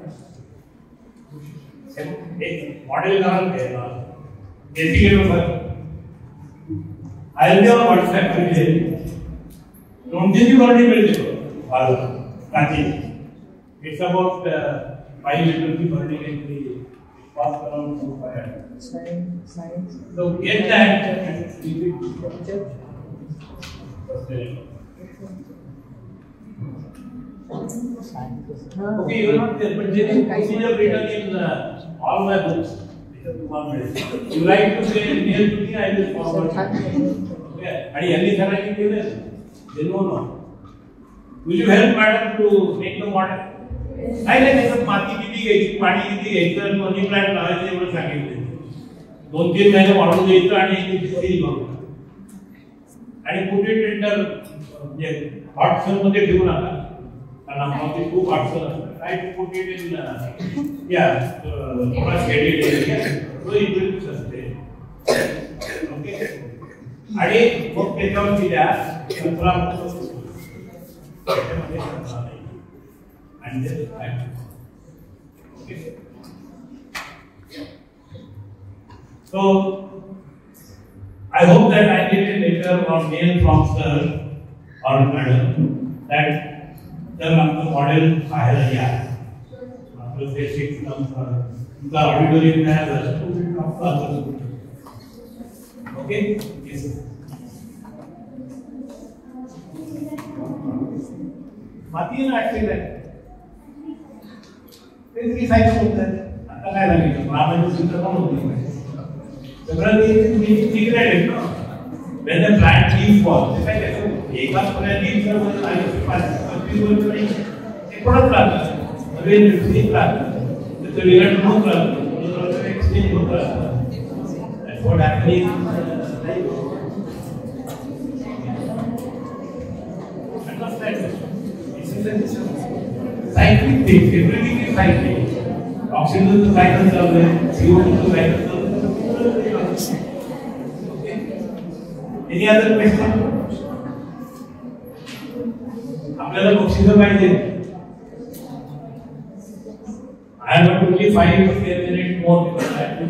[SPEAKER 1] एक मॉडेल करणार basically sir I will be on WhatsApp today. नोंदीची बॉडी मिळते काची. It's about 5 liters की बॉडी काहीतरी cost around 500. So get that and keep it. Okay, you are not there, but there is procedure written in all my books. You like to say near to me, I will forward. Okay, आणि यांनी सरांनी केलं, they know not. Will you help madam to make the model? नाही त्याच्यात माती किती घ्यायची, पाणी किती घ्यायचं, मनी प्लांट लावायचं एवढं सांगितलं. 2-3 महिने वाढवून द्यायचं आणि सील करू. आणि पुढे टेंडर म्हणजे हॉट सेल मध्ये ठेवू नका, कारण आम्हाला खूप हॉट सेल असतात. काय पुढे टेंडर या थोडा शेडेड एरिया तो इम्प्रेस असते. ओके. आणि मग त्याच्यावर दिल्या 15 and this is okay. So I hope that I get a letter or mail from sir or madam that जर आपलं मॉडेल पाहायला या, आपलं बेसिक तुमचा ऑडिटोरियम तयार झालं स्टुडंट आपलं ओके. येस माती ना ऍक्टिव्ह आहे तेच रिसायकल होतात. आता काय झालं महाराष्ट्र चिंता पण होती सगळं ते सिक्रेट आहे ना. when the plant leaves fall ते काय त्याचं एकाच पर्याय लीव्ह जर आणि ते पडत राहतं, नवीन लीव्ह राहतं, त्याचं रिझल्ट होत राहतं, एक्सचेंज होत राहतं. that's what happening. Understand? Cyclic things, everything is cyclic. Oxygen is the cycle of the CO2 is the cycle of the. Okay. Any other question? आपल्याला ऑक्सिजन पाहिजे. I have only 5 to 10 minutes more because I have to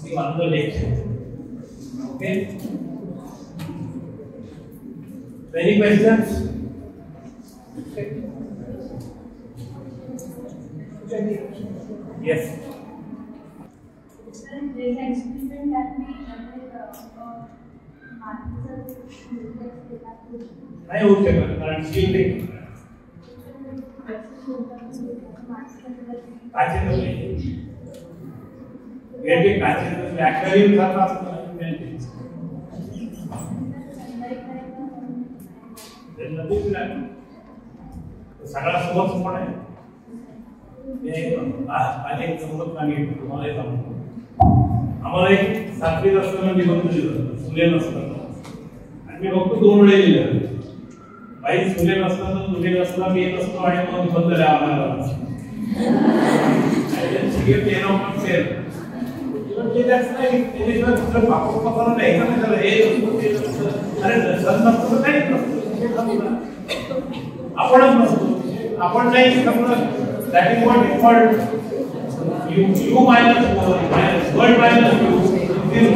[SPEAKER 1] give another lecture. Okay. Any questions? Yes.
[SPEAKER 4] There's an experiment that we
[SPEAKER 1] नाही होऊ शकत कारण स्टील ते काचेचं फॅक्टरी करतात सगळा सोर्स पण आहे. अनेक समोर सांगितलं तुम्हाला सांगतो. आम्हाला एक 7वीत असताना निबंध लिहिलं फुले नसताना आणि मी फक्त 2 वेळे लिहिलं. बाई फुले नसताना तुले नसला मी नसतो आणि मग निबंध लिहावा. आपणच नसतो आपण नाही समजा. That is what is called you minus world minus you 0,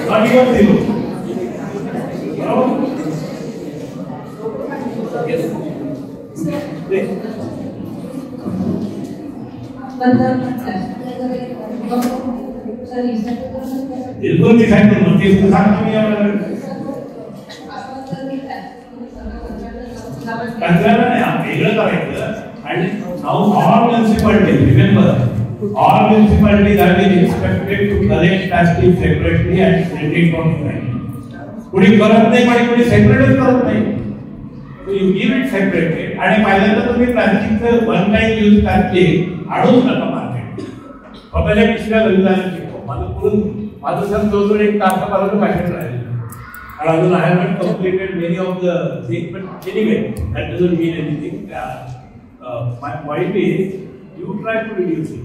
[SPEAKER 1] not even 0. Yes. बिल्कुल डिसाइड करो मत इसको साथ में कंट्रोल नाही आप वेगळं करायचं. And now all municipalities, remember, all municipalities have been expected to collect plastic separately and send it on site. कोणी करत नाही आणि कोणी सेपरेटच करत नाही. So you give it separated आणि पहिल्यांदा तुम्ही प्लास्टिकचं वन टाइम यूज प्लास्टिक आणूच नका मार्केट. स्वतःच्या पिशव्या घरी जायला शिकवा. माझं सर जवळजवळ 1 तासापर्यंत पॅकेट राहिले. And अजून I haven't completed many of the things, but anyway, that doesn't mean anything. My point is, you try to reduce it.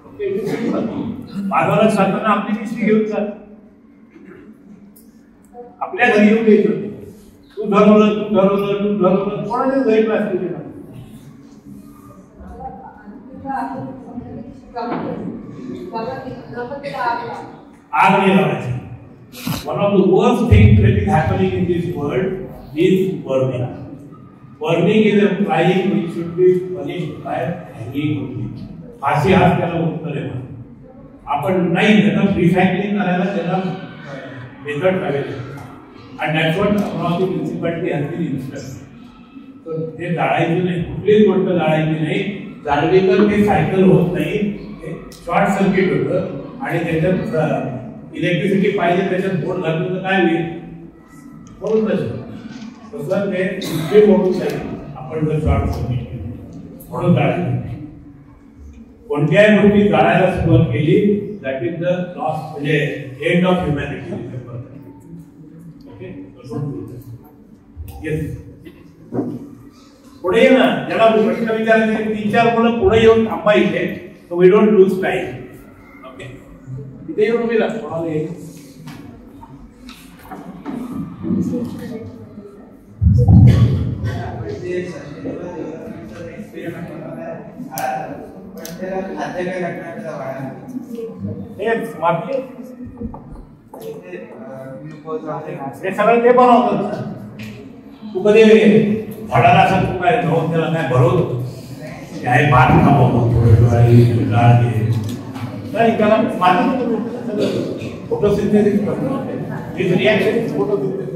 [SPEAKER 1] Okay, it is simple. बाजारात जाताना आपली पिशवी घेऊन जा. आपल्या घरी येऊन घ्यायचं. तू ठरवलं कोणाच्या घरी प्लास्टिक येणार. आग नाही लावायची. One of the worst things that is happening in this world is burning. Burning is a crime which should be punished by hanging only. फाशी हाच त्याला उत्तर आहे. आपण नाही त्याला रिसायकलिंग करायला त्याला मेथड पाहिजे. आणि that's what Amravati municipality has been instructed. तर ते जाळायचं नाही, कुठलीच गोष्ट जाळायची नाही. जाळली तर ते सायकल होत नाही, शॉर्ट सर्किट होतं आणि त्याच्यात इलेक्ट्रिसिटी पाहिजे त्याच्यात बोर्ड घातलं तर काय होईल. म्हणून तसं तसं ते इतके मोडून जाईल आपण जर झाड म्हणून जाळायचं. कोणत्याही गोष्टी जाळायला सुरुवात केली दॅट इज द लॉस्ट म्हणजे end of humanity. Okay yes पुढे ये ना. ज्याला प्रश्न विचारायचे 3-4 मुलं पुढे येऊन थांबा इथे. So we don't lose time. Okay इथे येऊन उभी राहा. कोणाला येईल हे सगळं ते बनवतात. तू कधी झाडाला असं तू काय जाऊन त्याला काय भरवतो काय भात खावं डाळ घे नाही त्याला माती फोटोसिंथेसिस रिॲक्शन फोटोसिंथेसिस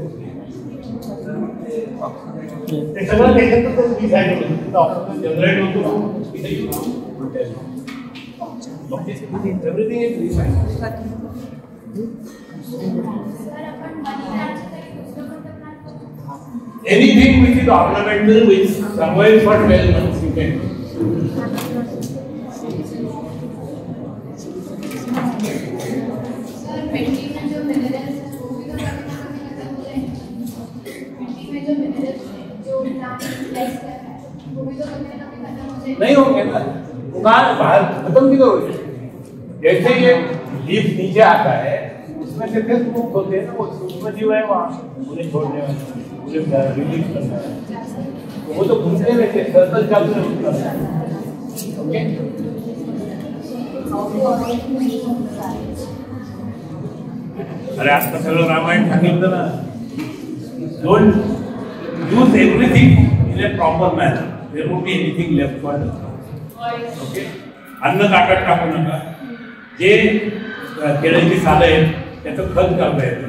[SPEAKER 1] ते सगळं त्याच्यातच जनरेट होतो. Everything is recycle. Anything which is ornamental which survives for 12 months you can.
[SPEAKER 4] Sir मिट्टी में जो मिनरल्स हैं वो भी तो मिट्टी में जो मिनरल्स हैं जो प्लांट यूटिलाइज कर रहा है वो भी तो कभी ना कभी खत्म हो जाएगा.
[SPEAKER 1] नहीं होंगे ना वो कहाँ बाहर खत्म भी तो हो जाए. जैसे ये लीफ नीचे आता है उसमें से फिर मुक्त होते हैं ना वो सूक्ष्म जीव है वहाँ उन्हें छोड़ने वाले रिलीज करना है. वो तो घूमते रहते हैं सर्कल चालू रहता है. ओके अरे आज का सगळं रामायण सांगितलं ना. Don't use everything in a proper manner. There won't be anything left for. Okay अन्न ताटात टाकू नका. जे केळीची सालं आहेत त्याचं खत करता येतं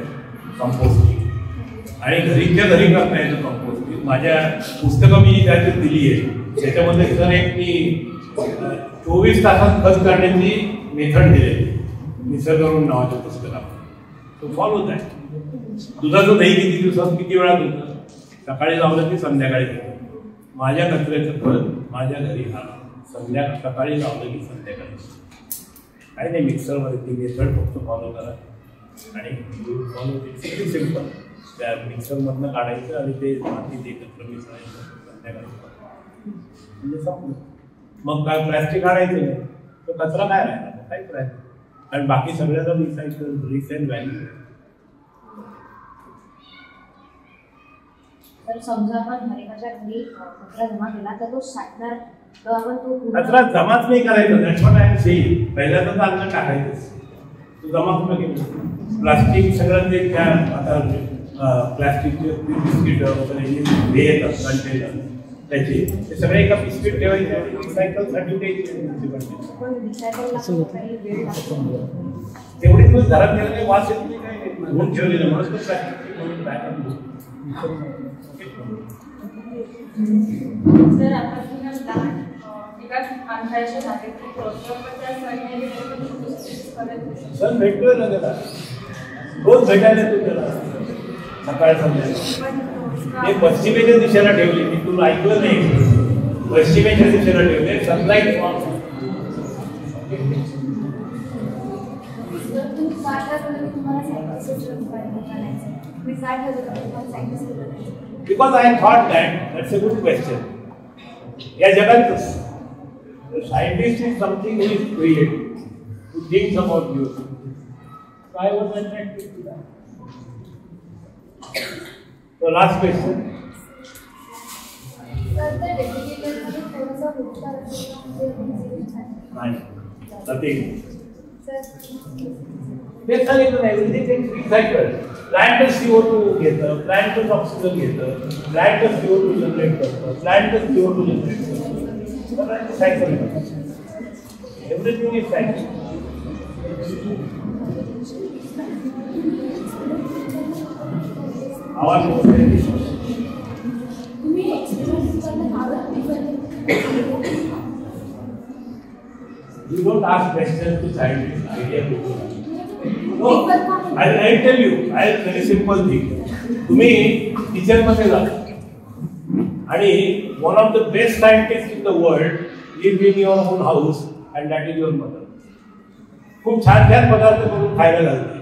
[SPEAKER 1] कंपोस्टिंग आणि घरीच्या घरी करता येतं कंपोस्टिंग. माझ्या पुस्तकं मी त्याच्यात दिली आहे त्याच्यामध्ये सर एक मी 24 तासात खत करण्याची मेथड दिलेली निसर्गवरून नावाच्या पुस्तकात. तो फॉलो आहे. दुधाचं दही किती दिवसात किती वेळा दुधं सकाळी लावलं की संध्याकाळी घेतो. माझ्या कचऱ्याचं खत माझ्या घरी सकाळी लावलं की संध्याकाळी. काही नाही मिक्सरमध्ये ती मेथड फक्त फॉलो करा आणि फॉलो किती सिम्पल. त्या मिक्सरमधनं काढायचं आणि ते मातीत एकत्र मिसळायचं संध्याकाळी म्हणजे संपलं. मग काय प्लॅस्टिक काढायचं नाही तो कचरा काय राहिला काहीच राहिलं. कारण बाकी सगळ्याचा रिसायकल रिसेल व्हॅल्यू.
[SPEAKER 5] तर समजा आपण एखाद्या घरी कचरा जमा केला तर तो साठणार तर आपण तो
[SPEAKER 1] कचरा जमाच नाही करायचा. That's what I am saying. पहिल्यांदा तर अन्न टाकायचंच. तू जमा कुठं केलं प्लास्टिक सगळं ते त्या आता प्लास्टिकचे बिस्किट वगैरे हे येतात कंटेनर त्याचे ते सगळे एका बिस्किट ठेवायचे आणि रिसायकलसाठी तेवढी दिवस घरात गेले वास येत नाही काय घेऊन ठेवलेलं म्हणून
[SPEAKER 2] सर आपण
[SPEAKER 1] सर भेटतोय ना त्याला रोज भेटायला तू त्याला सकाळ संध्याकाळी. एक पश्चिमेच्या दिशेला ठेवली मी तुला ऐकलं नाही. पश्चिमेच्या दिशेला ठेवले sunlight because I thought that's a good question. या जगात scientist is something who is creative who thinks about you. So I was attracted to that. So last question. Nothing. They सांगितलं everything is recycled. Plant CO2 घेतं, plant oxygen घेतं, plant CO2 generate करतं, plant CO2 generate करतं. Cycle. Everything is cycle. आवाज You don't ask questions to scientists. Idea. No, I'll tell you. I'll very simple thing. तुम्ही किचन मध्ये जा आणि one of the best scientists in the world live in your own house and that is your mother. खूप छान छान पदार्थ करून खायला घालते,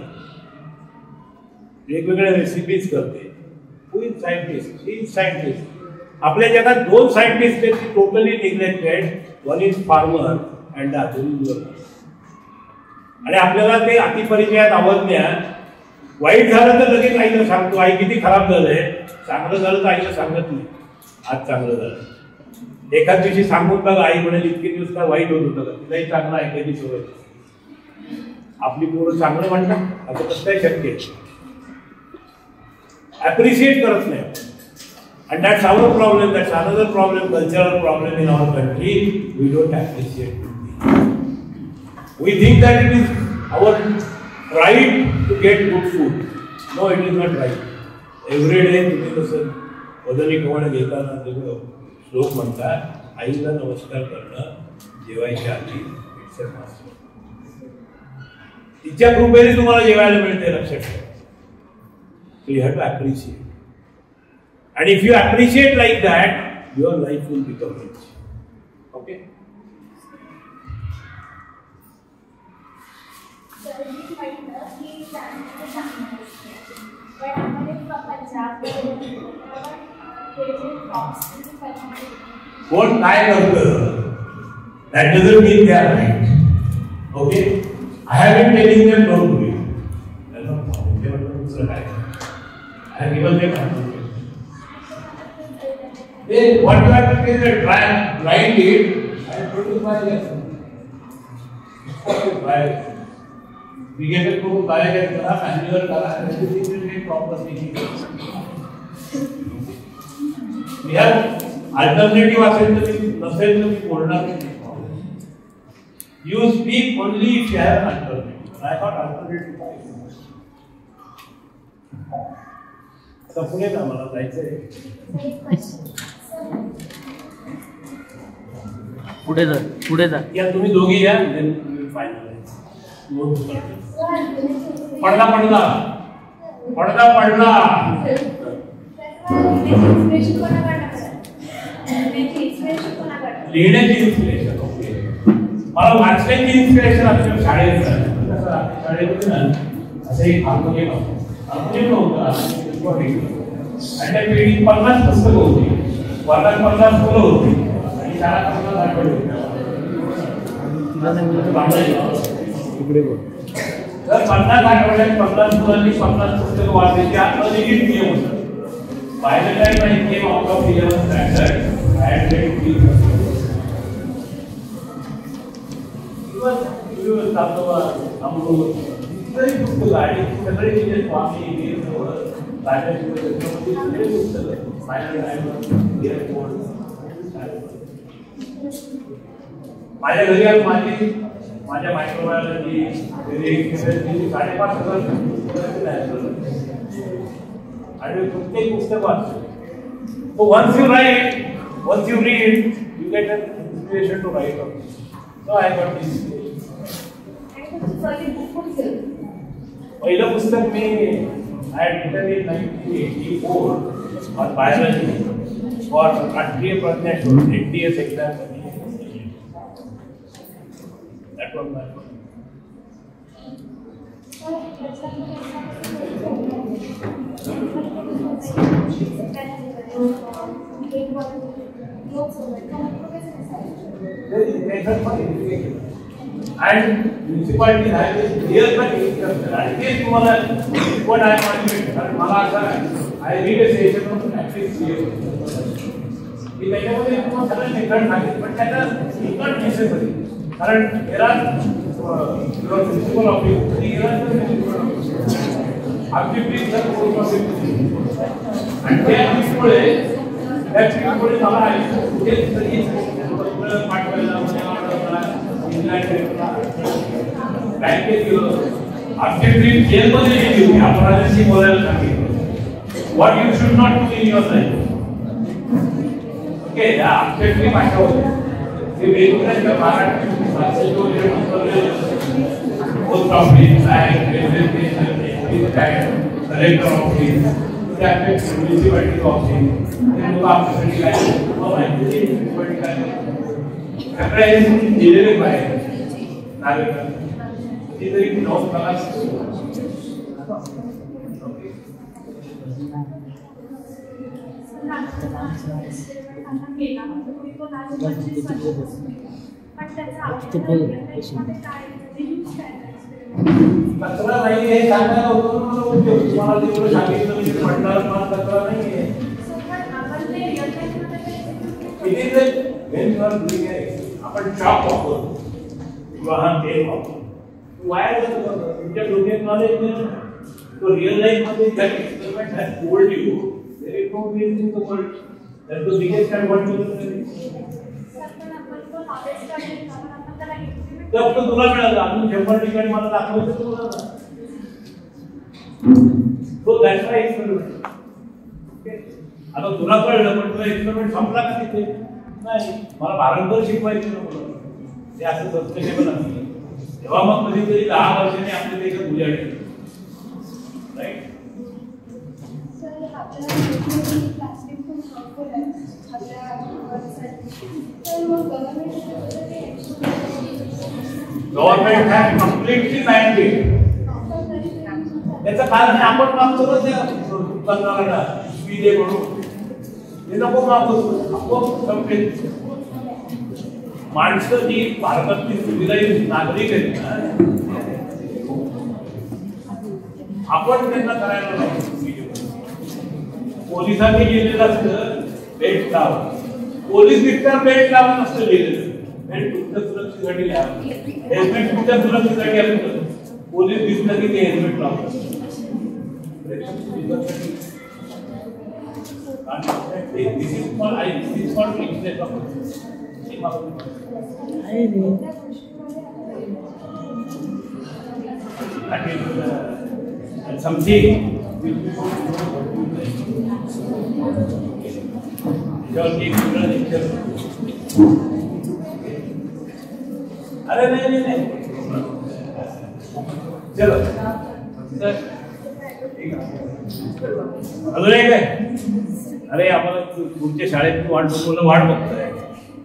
[SPEAKER 1] वेगवेगळ्या रेसिपीज करते. Who is scientist? He is scientist. आपल्या जगात दोन सायंटिस्ट आहेत totally neglected. One is farmer and the other is your. आणि आपल्याला ते अतिपरिचयात आवडण्यात वाईट झालं तर लगेच आईला सांगतो, आई किती खराब झालंय. चांगलं झालं तर आईला सांगत नाही, आज चांगलं झालं. एखाद दिवशी सांगून बघा, आई म्हणेल इतके दिवस काय वाईट होत होतं का, तिलाही चांगलं ऐकायची सवय. आपली पोरं चांगलं म्हणतात, आता कसं काय शक्य आहे. ॲप्रिशिएट करत नाही. And that's our problem, that's another problem, cultural problem in our country. We don't appreciate it. We think that it is our right to get good food. No, it is not right. Every day तुम्ही कसं वजनी कवळ घेताना श्लोक म्हणतात, आईला नमस्कार करणं जेवायच्या आधी इट्स अ मस्ट. तिच्या कृपेने तुम्हाला जेवायला मिळते, लक्षात ठेवा. So you have to appreciate. And if you appreciate like that, your life will become rich. Okay? कोण काय करतं? That doesn't mean they are right. Okay? I have been telling them don't do it. They are not following. They are not doing it. I have given them answer. Then what you have to do is grind it and produce biogas. We get it from biogas, manure, and everything will get properly. We have alternative năसेल बोलणार नाही. You speak only if you have alternative. I got alternative. आता पुढे ना मला जायचंय.
[SPEAKER 3] पुढे जा
[SPEAKER 1] या तुम्ही दोघी या, देन फायनलाइज. पडदा लिहिण्याची इन्स्पिरेशन. ओके, मला वाचण्याची इन्स्पिरेशन आपल्या शाळेत शाळेत असं एक हार्मोनियम होतं आणि त्या पिढीत 50 पुस्तकं होती, वर्गात 50 मुलं होती आणि शाळा 50 आठवडे होत्या. तर 50 आठवड्यात 50 मुलांनी 50 पुस्तकं वाचायची अनलिमिटेड नियम होता. By the time I came out of 11th standard I had red 3 पुस्तकं. आम्ही पुस्तकं आणि सगळे जे स्वामी माझ्या घरी आज माझ्या मायक्रोबायोलॉजी 5,500 आणि प्रत्येक पुस्तक वाचतो. So once you write, once you read, you get an inspiration to write on. So I got this. पहिलं पुस्तक मी I had written in 1984 on biology for राष्ट्रीय प्रज्ञा शोध NTS exam. That was my one. And municipality has this clear cut instruction. At least तुम्हाला what I want to do. मला असं I read a session of at least 3 years. की त्याच्यामध्ये तुम्हाला सगळं निकट सांगितलं, पण त्याचा निकट नेसेसरी. कारण प्रिन्सिपल ऑफिस आमची प्रिन्सिपल आणि त्या प्रिन्सिपलमुळे मला पाठवायला बँकेत गेलो. आमची ट्रीप जेलमध्ये गेली होती. अपराधाशी बोलायला सांगितलं what you should not do in your life. Okay, आमची ट्रीप अशा होती. ते वेगवेगळ्या Maharashtra post office, bank, railway station, ST stand, collector office, municipality office, हे लोक आपल्यासाठी काय माहिती म्युनिसिपालिटी काय सगळ्या हे दिलेले पाहिजे नागरिकांना ते तरी जाऊन प्रकाश कचरा नाही हे सांगायला होतं मला तुम्हाला जेवढं सांगितलं मी म्हटलं मला कचरा नाही आहे आपण शॉप वापरतो किंवा हा तेल वापरतो वाया जातो तुमच्या डोक्यात नॉलेज तो रिअल लाईफ मध्ये experiment has told you there is no way in the world that the biggest and what you तर तुला मिळालं अजून 100 ठिकाणी मला दाखवायचं तुला तो दॅट्स वाय एक्सपेरिमेंट आता तुला कळलं पण तुला एक्सपेरिमेंट संपला का तिथे नाही मला भारतभर शिकवायचं नव्हतं ते असं सस्टेनेबल असतं तेव्हा मग कधीतरी 10 वर्षांनी आपल्या देशात उजाडले right government has completely banned it त्याचं कारण आपण मागतो ना त्या दुकानदाराला फी दे म्हणून हे नको मागतो माणसं जी भारतातली सिव्हिलाइज नागरिक आहेत ना आपण त्यांना करायला नको पोलिसांनी गेलेलं असतं बेल्ट लावा पोलीस निघताना बेल्ट लावा नसतं लिहिलेलं बेल्ट तुमच्या सुरक्षेसाठी लावा हेल्मेट तुमच्या सुरक्षेसाठी असतं पोलीस दिसलं की ते हेल्मेट लावतात This is called weakness of and something अरे नहीं चलो अजून एक आहे अरे आम्हाला तुमच्या शाळेत वाट बघतोय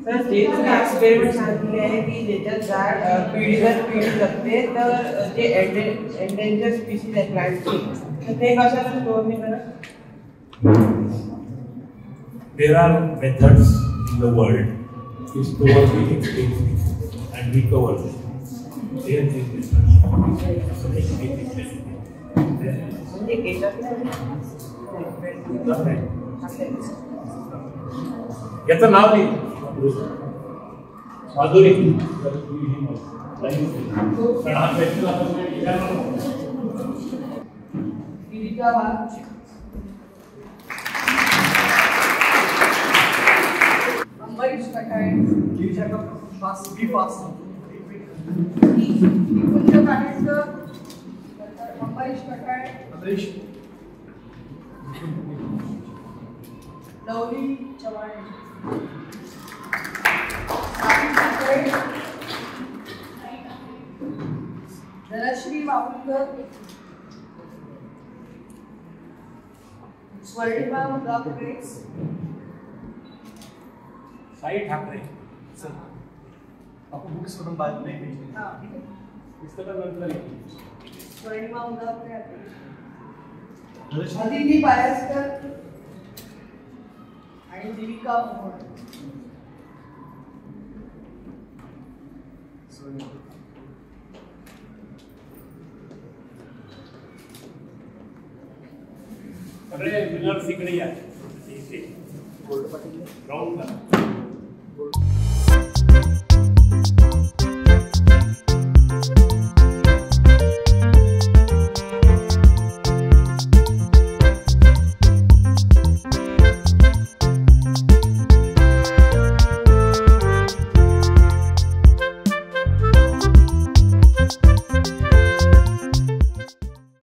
[SPEAKER 6] सर तेच एक्सपेरिमेंट सांगितले आहे की ज्याच्यात झाड पिढी दर पिढी जगते तर जे एंडेंजर स्पीसीज आहे प्लांटची तर ते कशाला स्टोअर नाही करत
[SPEAKER 1] There are methods in the world to store the extinct and recover them. There is this
[SPEAKER 6] म्हणजे
[SPEAKER 1] याचं नाव नाही माधुरी
[SPEAKER 6] अंबरीश कटाळे अंबरीश कटाळे लवली चव्हाण धनश्री वापुलकर स्वर्णिमा मुदापरे
[SPEAKER 1] साई ठाकरे
[SPEAKER 3] आपण बुक्स करून बाद नाही
[SPEAKER 1] पुस्तकानंतर
[SPEAKER 6] स्वर्णिमा मुदापरे अदिती पायसकर आणि देविका मोहन
[SPEAKER 1] सगळे विनर्स इकडे या ग्राउंड